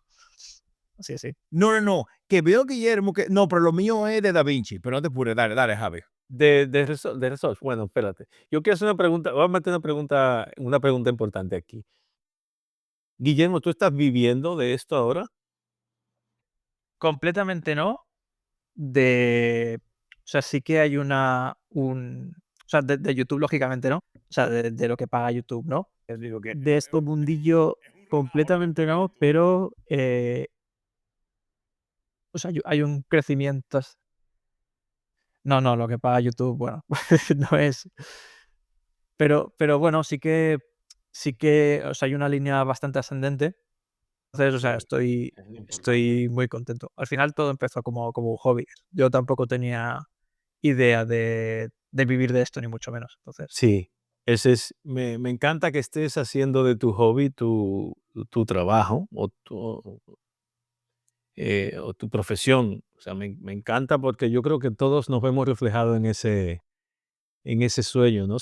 Así, sí. No, que veo Guillermo que, no, pero lo mío es de Da Vinci, pero no te apures, dale, Javi. De Resolve. Bueno, espérate. Yo quiero hacer una pregunta. Voy a meter una pregunta importante aquí. Guillermo, ¿tú estás viviendo de esto ahora? Completamente no. O sea, sí que hay o sea, de YouTube, lógicamente, ¿no? O sea, de lo que paga YouTube, ¿no? De este mundillo, completamente no, pero, o sea, hay un crecimiento. No, no, lo que paga YouTube, bueno, no es. Pero bueno, sí que, o sea, hay una línea bastante ascendente. Entonces, o sea, estoy muy contento. Al final todo empezó como un hobby. Yo tampoco tenía idea de vivir de esto, ni mucho menos. Entonces, Sí, me encanta que estés haciendo de tu hobby tu trabajo o tu profesión. O sea, me encanta porque yo creo que todos nos vemos reflejados en ese sueño, ¿no?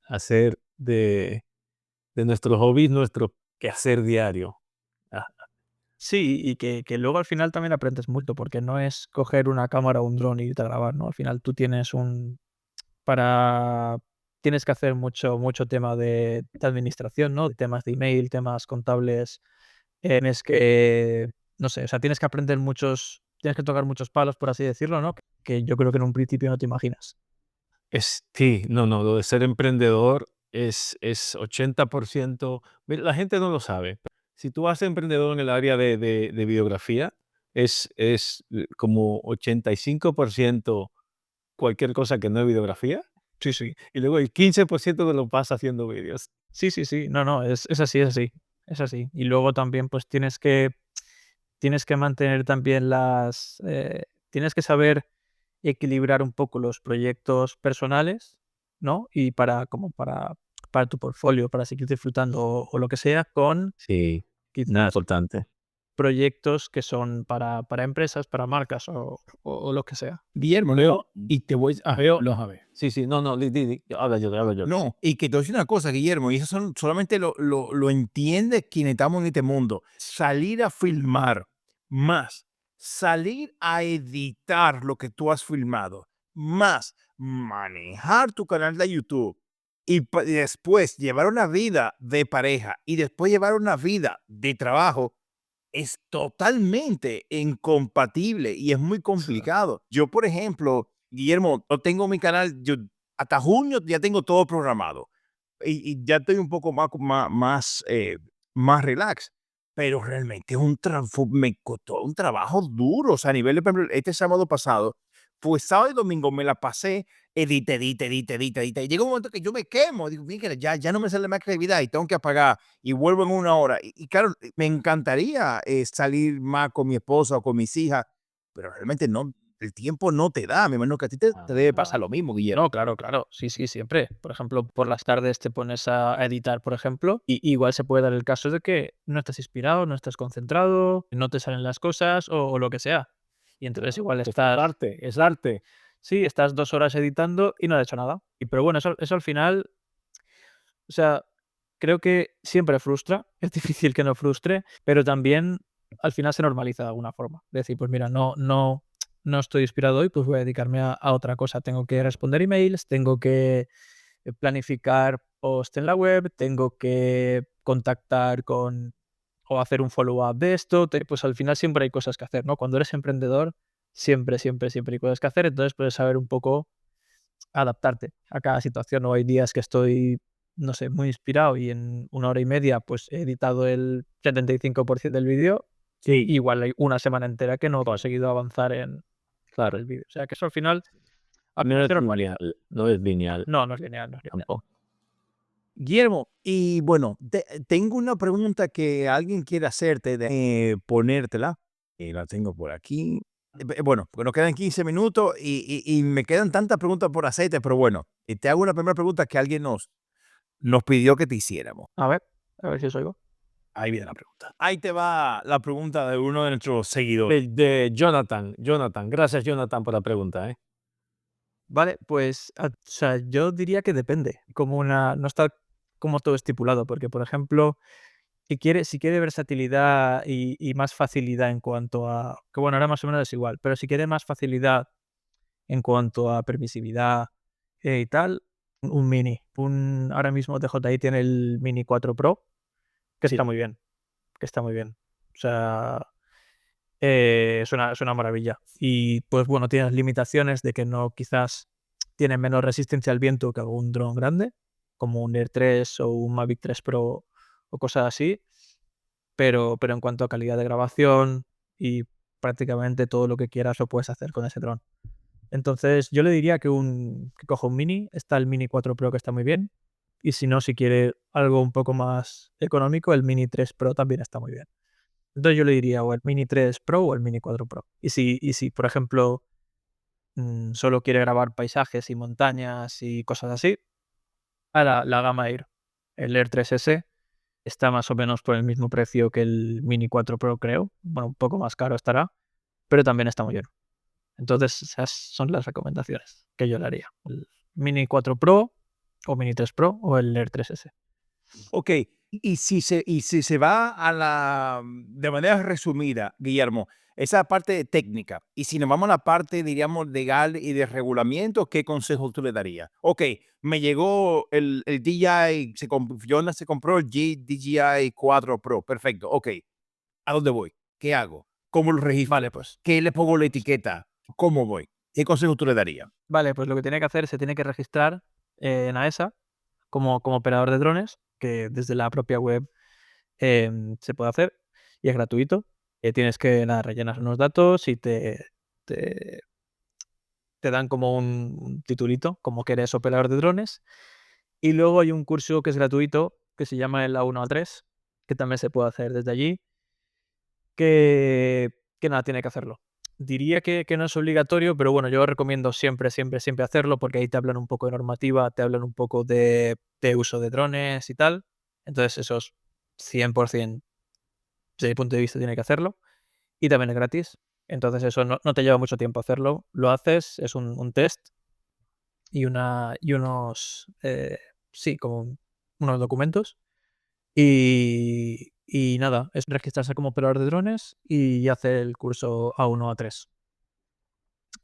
Hacer de nuestro hobby nuestro quehacer diario. Ah, sí, y que luego al final también aprendes mucho, porque no es coger una cámara o un dron y irte a grabar, ¿no? Al final tú para tienes que hacer mucho tema de administración, ¿no? Temas de email, temas contables. Tienes que, no sé, o sea, tienes que tocar muchos palos, por así decirlo, ¿no? Que yo creo que en un principio no te imaginas. Sí, no, lo de ser emprendedor es 80%. Mira, la gente no lo sabe. Si tú vas a ser emprendedor en el área de videografía, es como 85% cualquier cosa que no es videografía, Sí, sí. y luego el 15% te lo pasa haciendo vídeos. Sí, sí, sí. No, no, es así, es así. Es así. Y luego también, pues tienes que mantener también tienes que saber equilibrar un poco los proyectos personales, ¿no? Y para tu portfolio, para seguir disfrutando o lo que sea, con Sí, nada quizás importante. proyectos que son para empresas, para marcas o lo que sea. Guillermo, Leo, y te voy a Veo a ver. sí, no, habla yo. No, y que te voy a decir una cosa, Guillermo, y eso solamente lo entiende quienes estamos en este mundo. Salir a filmar más, salir a editar lo que tú has filmado, más manejar tu canal de YouTube y después llevar una vida de pareja y después llevar una vida de trabajo es totalmente incompatible y es muy complicado. Yo, por ejemplo, Guillermo, yo tengo mi canal, yo hasta junio ya tengo todo programado y ya estoy un poco más relax, pero realmente es me costó un trabajo duro, o sea, a nivel de, por ejemplo, este sábado pasado, pues sábado y domingo me la pasé edita. Y llega un momento que yo me quemo, digo, mira, ya no me sale más creatividad y tengo que apagar y vuelvo en una hora. Y claro, me encantaría salir más con mi esposa o con mis hijas, pero realmente no el tiempo no te da. Me imagino que a ti te debe pasar lo mismo, Guillermo. No, claro, claro. Sí, sí, siempre. Por ejemplo, por las tardes te pones a editar, por ejemplo, y igual se puede dar el caso de que no estás inspirado, no estás concentrado, no te salen las cosas o lo que sea. Y entonces igual Es estás, arte, es arte. sí, estás 2 horas editando y no has hecho nada. Pero bueno, eso al final, o sea, creo que siempre frustra, es difícil que no frustre, pero también al final se normaliza de alguna forma. Decir, pues mira, no estoy inspirado hoy, pues voy a dedicarme a otra cosa. Tengo que responder emails, tengo que planificar post en la web, tengo que contactar con o hacer un follow-up de esto. Pues al final siempre hay cosas que hacer, ¿no? Cuando eres emprendedor, siempre, siempre, siempre hay cosas que hacer. Entonces puedes saber un poco adaptarte a cada situación. O hay días que estoy, no sé, muy inspirado y en 1 hora y media pues he editado el 75% del vídeo. Sí, Igual hay una semana entera que no he conseguido avanzar en claro. el vídeo. O sea que eso al No final es se normaliza. lineal, no es lineal No, no es lineal, no es lineal. tampoco. Guillermo, y bueno, tengo una pregunta que alguien quiere hacerte, de ponértela, y la tengo por aquí. Bueno, porque nos quedan 15 minutos y me quedan tantas preguntas por hacerte, pero bueno, y te hago una primera pregunta que alguien nos pidió que te hiciéramos. A ver si os oigo. Ahí viene la pregunta. Ahí te va la pregunta de uno de nuestros seguidores. De Jonathan. Gracias, Jonathan, por la pregunta, ¿eh? Vale, pues, o sea, yo diría que depende, no está como todo estipulado, porque, por ejemplo, si quiere versatilidad y más facilidad en cuanto a que bueno, ahora más o menos es igual, pero si quiere más facilidad en cuanto a permisividad, y tal, un Mini. Ahora mismo DJI tiene el Mini 4 Pro, que Sí. está muy bien, que está muy bien. O sea, es una maravilla. Y, pues, bueno, tiene las limitaciones de que no quizás tiene menos resistencia al viento que algún dron grande, como un Air 3 o un Mavic 3 Pro o cosas así, pero en cuanto a calidad de grabación y prácticamente todo lo que quieras lo puedes hacer con ese dron. Entonces, yo le diría que coja un Mini. Está el Mini 4 Pro, que está muy bien, y si no, si quiere algo un poco más económico, el Mini 3 Pro también está muy bien. Entonces yo le diría o el Mini 3 Pro o el Mini 4 Pro. Y si, por ejemplo, solo quiere grabar paisajes y montañas y cosas así, a la gama Air. El Air 3S está más o menos por el mismo precio que el Mini 4 Pro, creo. Bueno, un poco más caro estará, pero también está muy bien. Entonces, esas son las recomendaciones que yo le haría. El Mini 4 Pro o Mini 3 Pro o el Air 3S. Ok, y si se va de manera resumida, Guillermo, esa parte técnica, y si nos vamos a la parte, diríamos, legal y de regulamiento, ¿qué consejos tú le darías? Ok, me llegó el DJI, Fiona se compró el DJI 4 Pro, perfecto, ok, ¿a dónde voy? ¿Qué hago? ¿Cómo lo registro? Vale, pues. ¿Qué le pongo la etiqueta? ¿Cómo voy? ¿Qué consejos tú le darías? Vale, pues lo que tiene que hacer, se tiene que registrar en AESA como operador de drones, que desde la propia web se puede hacer y es gratuito. Tienes que nada, rellenar unos datos y te, te dan como un titulito, como que eres operador de drones. Y luego hay un curso que es gratuito, que se llama el A1 A3, que también se puede hacer desde allí, que nada, tiene que hacerlo. Diría que no es obligatorio, pero bueno, yo recomiendo siempre, siempre, siempre hacerlo, porque ahí te hablan un poco de normativa, te hablan un poco de uso de drones y tal. Entonces eso es 100%, desde mi punto de vista, tiene que hacerlo. Y también es gratis. Entonces eso no te lleva mucho tiempo hacerlo. Lo haces, es un test y unos, sí, como unos documentos. Y nada, es registrarse como operador de drones y hacer el curso A1 A3.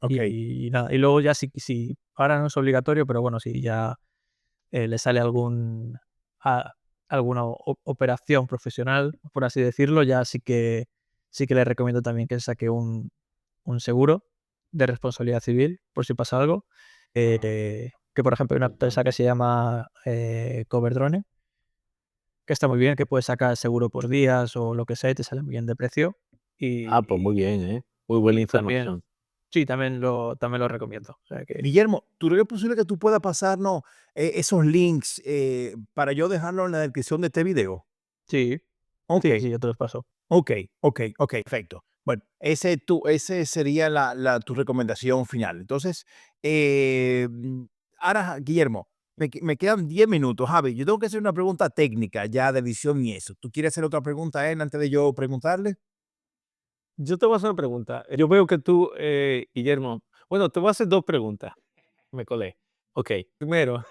Ok, Y nada, y luego ya si ahora no es obligatorio, pero bueno, si ya le sale alguna operación profesional, por así decirlo, ya sí que le recomiendo también que saque un seguro de responsabilidad civil por si pasa algo. Que por ejemplo hay una empresa que se llama Coverdrone, que está muy bien, que puedes sacar seguro por días o lo que sea y te sale muy bien de precio. Ah, pues muy Y bien, ¿eh? Muy buena también, información. sí, también lo recomiendo. O sea que Guillermo, ¿tú crees que es posible que tú puedas pasarnos esos links para yo dejarlo en la descripción de este video? sí, Ok, sí, sí, yo te los paso. ok, ok, ok, perfecto. Bueno, ese sería tu recomendación final. Entonces, ahora, Guillermo, me quedan 10 minutos. Javi, yo tengo que hacer una pregunta técnica ya de edición y eso. ¿Tú quieres hacer otra pregunta a él antes de yo preguntarle? Yo te voy a hacer una pregunta. Yo veo que tú, Guillermo, bueno, te voy a hacer 2 preguntas. Me colé. Ok, primero,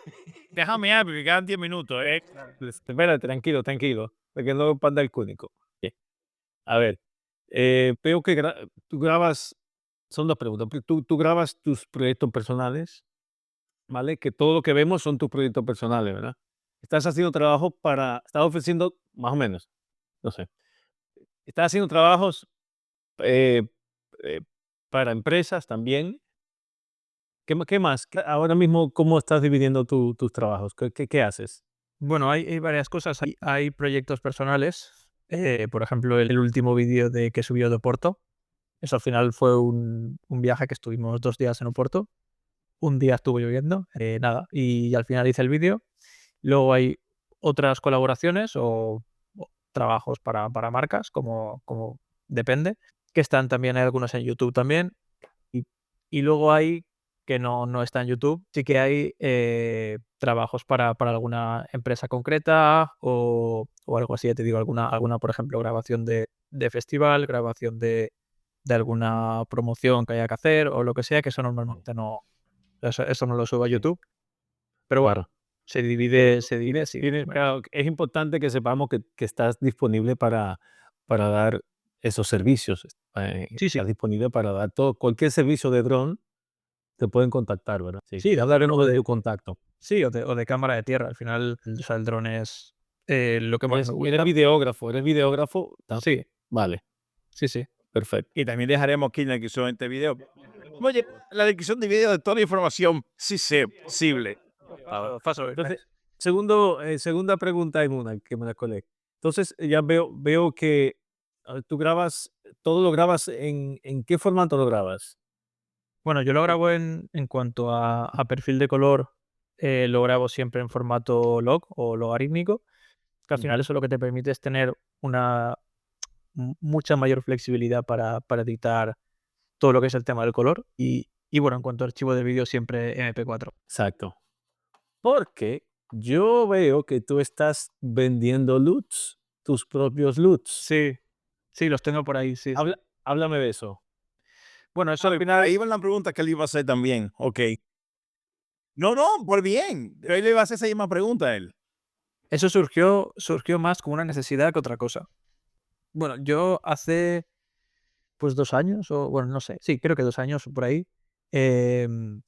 Déjame hablar, porque quedan 10 minutos, ¿eh? espérate, tranquilo, tranquilo, porque no panda el cúnico. Bien. A ver, veo que tú grabas, son 2 preguntas. Tú grabas tus proyectos personales, ¿vale? Que todo lo que vemos son tus proyectos personales, ¿verdad? Estás haciendo trabajo estás ofreciendo, más o menos, no sé, estás haciendo trabajos eh, eh, para empresas también. ¿Qué más? Ahora mismo, ¿cómo estás dividiendo tus trabajos? ¿Qué haces? Bueno, hay varias cosas. Hay proyectos personales. Por ejemplo, el último vídeo que subió de Oporto. Eso al final fue un viaje que estuvimos 2 días en Oporto. Un día estuvo lloviendo, nada, y al final hice el vídeo. Luego hay otras colaboraciones o trabajos para marcas, como depende, que están también, hay algunos en YouTube también. Y, y luego hay que no está en YouTube, sí que hay trabajos para alguna empresa concreta o algo así, ya te digo, alguna, por ejemplo, grabación de festival, grabación de alguna promoción que haya que hacer o lo que sea, que eso normalmente no, eso no lo subo a YouTube, pero bueno, Claro. se divide así. Claro, es importante que sepamos que estás disponible para dar esos servicios. Sí, sí. Estás disponible para dar cualquier servicio de dron, te pueden contactar, ¿verdad? Sí. Sí, de hablar Uno de de tu contacto. sí, o de cámara de tierra. Al final, o sea, el dron es, lo que más me Eres gusta. videógrafo, eres videógrafo. Sí, Vale, sí, sí. perfecto. Y también dejaremos aquí en la descripción de este video. Oye, la descripción de video de toda la información, sí sea posible. Paso, Entonces, segunda pregunta en una que me la colé. Entonces, ya veo que tú grabas, todo lo grabas ¿en qué formato lo grabas? bueno, yo lo grabo en cuanto a perfil de color, lo grabo siempre en formato log o logarítmico, que al final Ujú. eso lo que te permite es tener una mucha mayor flexibilidad para editar todo lo que es el tema del color. Y bueno, en cuanto a archivo de vídeo, siempre MP4. Exacto. Porque yo veo que tú estás vendiendo LUTs, tus propios LUTs. Sí, sí, los tengo por ahí, sí, sí. Háblame de eso. Bueno, eso al Javi, final, ahí va la pregunta que él iba a hacer también. Ok. No, no, por bien. Él le iba a hacer esa misma pregunta a él. eso surgió más como una necesidad que otra cosa. Bueno, yo hace, pues 2 años, o bueno, no sé, sí, creo que 2 años o por ahí, em,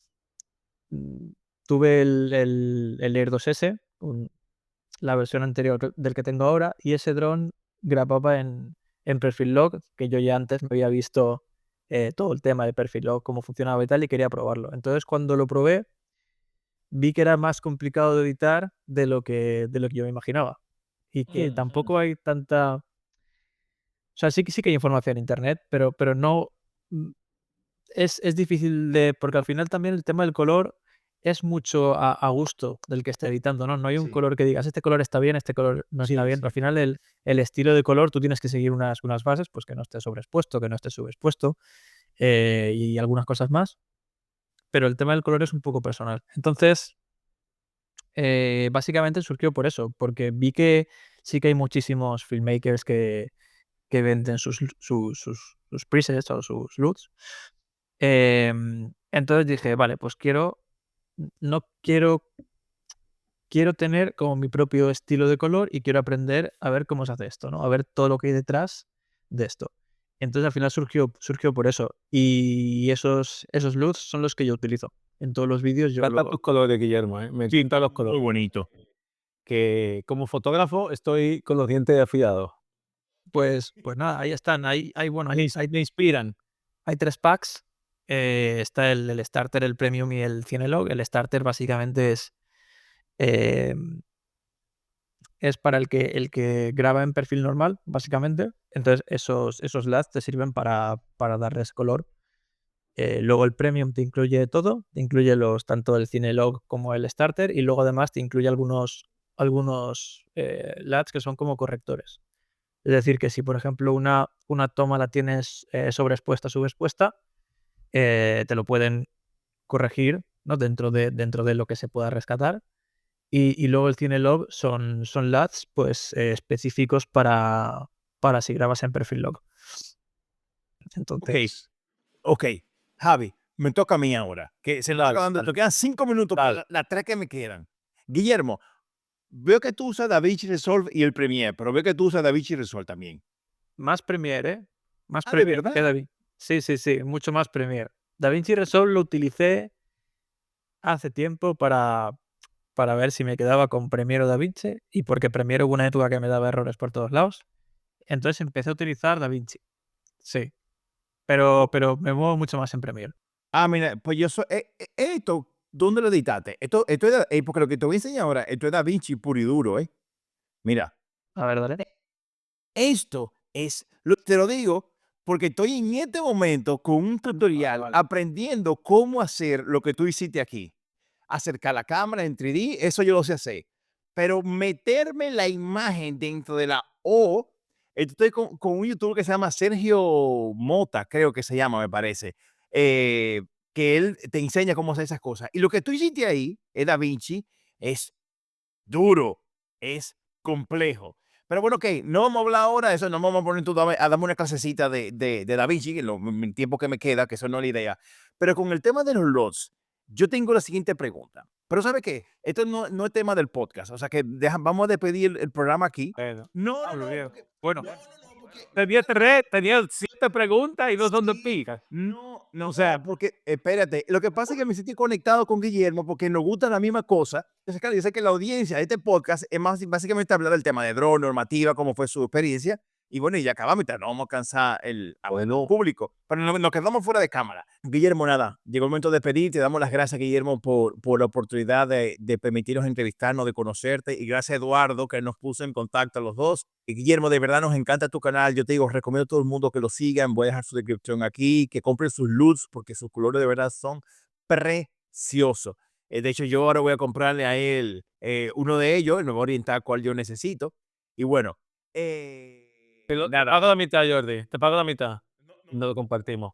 mm, tuve el Air 2S, la versión anterior del que tengo ahora, y ese dron grababa en perfil log, que yo ya antes me había visto, todo el tema de perfil log, cómo funcionaba y tal, y quería probarlo. Entonces, cuando lo probé, vi que era más complicado de editar de lo que yo me imaginaba, y que tampoco hay tanta, o sea, sí que hay información en Internet, pero no, mm, es difícil porque al final también el tema del color es mucho a gusto del que está editando, ¿no? No hay un Sí, color que digas: "Este color está bien, este color no está sí, bien". Al sí. final el estilo de color tú tienes que seguir unas bases, pues que no esté sobreexpuesto, que no esté subexpuesto, y algunas cosas más, pero el tema del color es un poco personal. Entonces, básicamente surgió por eso, porque vi que sí que hay muchísimos filmmakers que venden sus presets o sus LUTs. Entonces dije: "Vale, pues no quiero tener como mi propio estilo de color y quiero aprender a ver cómo se hace esto, ¿no? A ver todo lo que hay detrás de esto". Entonces al final surgió por eso. Y esos LUTs son los que yo utilizo. En todos los vídeos Me encantan tus colores, Guillermo, ¿eh? Me encantan los Muy colores. bonito. Que como fotógrafo estoy con los dientes afilados. pues nada, ahí están. Bueno, Me inspiran. hay 3 packs. Está el Starter, el Premium y el Cinelog. El Starter básicamente em, es para el que graba en perfil normal, básicamente. Entonces, esos LUTs te sirven para darles color. Luego el Premium te incluye todo, te incluye tanto el Cinelog como el Starter, y luego además te incluye algunos LUTs que son como correctores. Es decir, que si, por ejemplo, una toma la tienes sobreexpuesta, subexpuesta, te lo pueden corregir, ¿no? dentro de lo que se pueda rescatar. Y luego el CineLog son LUTs pues, específicos para si grabas en perfil log. Entonces, Ok, Javi, me toca a mí ahora, que se nos Dale, acaban de- dale. nos quedan 5 minutos para Dale. las 3 que me quedan. Guillermo, veo que tú usas DaVinci Resolve y el Premiere, pero veo que tú usas DaVinci Resolve también. más Premiere, ¿eh? Más Ah, ¿de Premiere verdad? que DaVinci. Sí, sí, sí, mucho más Premiere. DaVinci Resolve lo utilicé hace tiempo para ver si me quedaba con Premiere o DaVinci, y porque Premiere hubo una época que me daba errores por todos lados. Entonces empecé a utilizar DaVinci. Sí, pero me muevo mucho más en Premiere. Ah, mira, pues yo soy. Esto, ¿dónde lo editaste? Esto es porque lo que te voy a enseñar ahora, esto es DaVinci puro y duro, ¿eh? Mira, A ver, dale. esto es, te lo digo, porque estoy en este momento con un tutorial vale. aprendiendo cómo hacer lo que tú hiciste aquí. Acercar la cámara en 3D, eso yo lo sé hacer. Pero meterme la imagen dentro de la O, estoy con un youtuber que se llama Sergio Mota, creo que se llama, me parece, que él te enseña cómo hacer esas cosas. Y lo que tú hiciste ahí, DaVinci, es duro, es complejo. Pero bueno, ok, no vamos a hablar ahora de eso, no vamos a poner tú a darme una clasecita de DaVinci, en el tiempo que me queda, que eso no es la idea. Pero con el tema de los LOTs, yo tengo la siguiente pregunta. Pero ¿sabe qué? Esto no es tema del podcast, o sea que vamos a despedir el programa aquí. Bueno, No, no, Pablo, no, bien. porque, Bueno, no, porque tenía 7 preguntas y no son de sí, pica. no, o sea, porque, espérate, lo que pasa es que me sentí conectado con Guillermo porque nos gusta la misma cosa. Entonces, claro, yo sé que la audiencia de este podcast es más básicamente hablar del tema de drone, normativa, cómo fue su experiencia. Y bueno, y ya acabamos, no vamos a cansar al público, pero nos quedamos fuera de cámara. Guillermo, nada, llegó el momento de despedir. Te damos las gracias, Guillermo, por la oportunidad de permitirnos entrevistarnos, de conocerte. Y gracias, Eduardo, que nos puso en contacto a los dos. Y Guillermo, de verdad nos encanta tu canal. Yo te digo, recomiendo a todo el mundo que lo sigan. Voy a dejar su descripción aquí, que compren sus LUTs porque sus colores de verdad son preciosos. De hecho, yo ahora voy a comprarle a él uno de ellos. Él me va a orientar cuál yo necesito. Y bueno, Te nada. pago la mitad, Jordi. Te pago la mitad. No lo compartimos.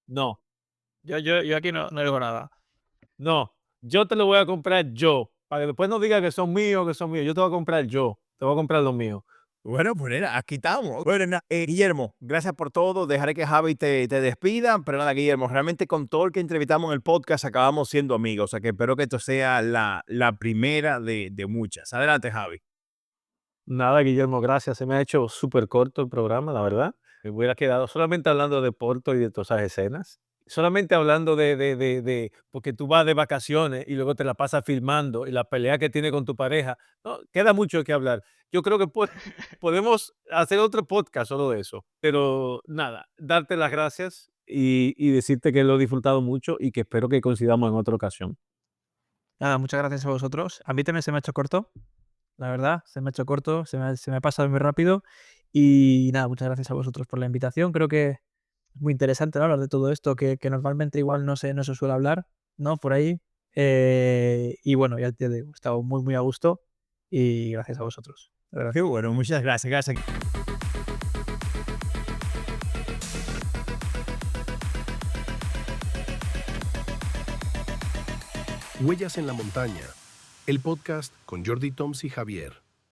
No, Yo aquí no digo nada. no. Yo te lo voy a comprar yo. Para que después no digas que son míos, que son míos. Yo te voy a comprar yo. Te voy a comprar los míos. Bueno, pues nada, aquí estamos. Bueno, nada, Guillermo, gracias por todo. Dejaré que Javi te despida. Pero nada, Guillermo, realmente con todo el que entrevistamos en el podcast acabamos siendo amigos. O sea que espero que esto sea la primera de muchas. Adelante, Javi. Nada, Guillermo, gracias. Se me ha hecho súper corto el programa, la verdad. Me hubiera quedado solamente hablando de Porto y de todas esas escenas. Solamente hablando porque tú vas de vacaciones y luego te la pasas filmando y la pelea que tiene con tu pareja. No, queda mucho que hablar. Yo creo que podemos hacer otro podcast solo de eso. Pero nada, darte las gracias y decirte que lo he disfrutado mucho y que espero que coincidamos en otra ocasión. Nada, muchas gracias a vosotros. A mí también se me ha hecho corto, la verdad, se me ha hecho corto, se me ha pasado muy rápido. Y nada, muchas gracias a vosotros por la invitación. Creo que es muy interesante, ¿no?, hablar de todo esto que normalmente igual no se suele hablar, ¿no? Por ahí. Y bueno, ya te digo, he estado muy, muy a gusto y gracias a vosotros. De verdad. Qué bueno, muchas gracias. Gracias. Huellas en la montaña, el podcast con Jordi Toms y Javier.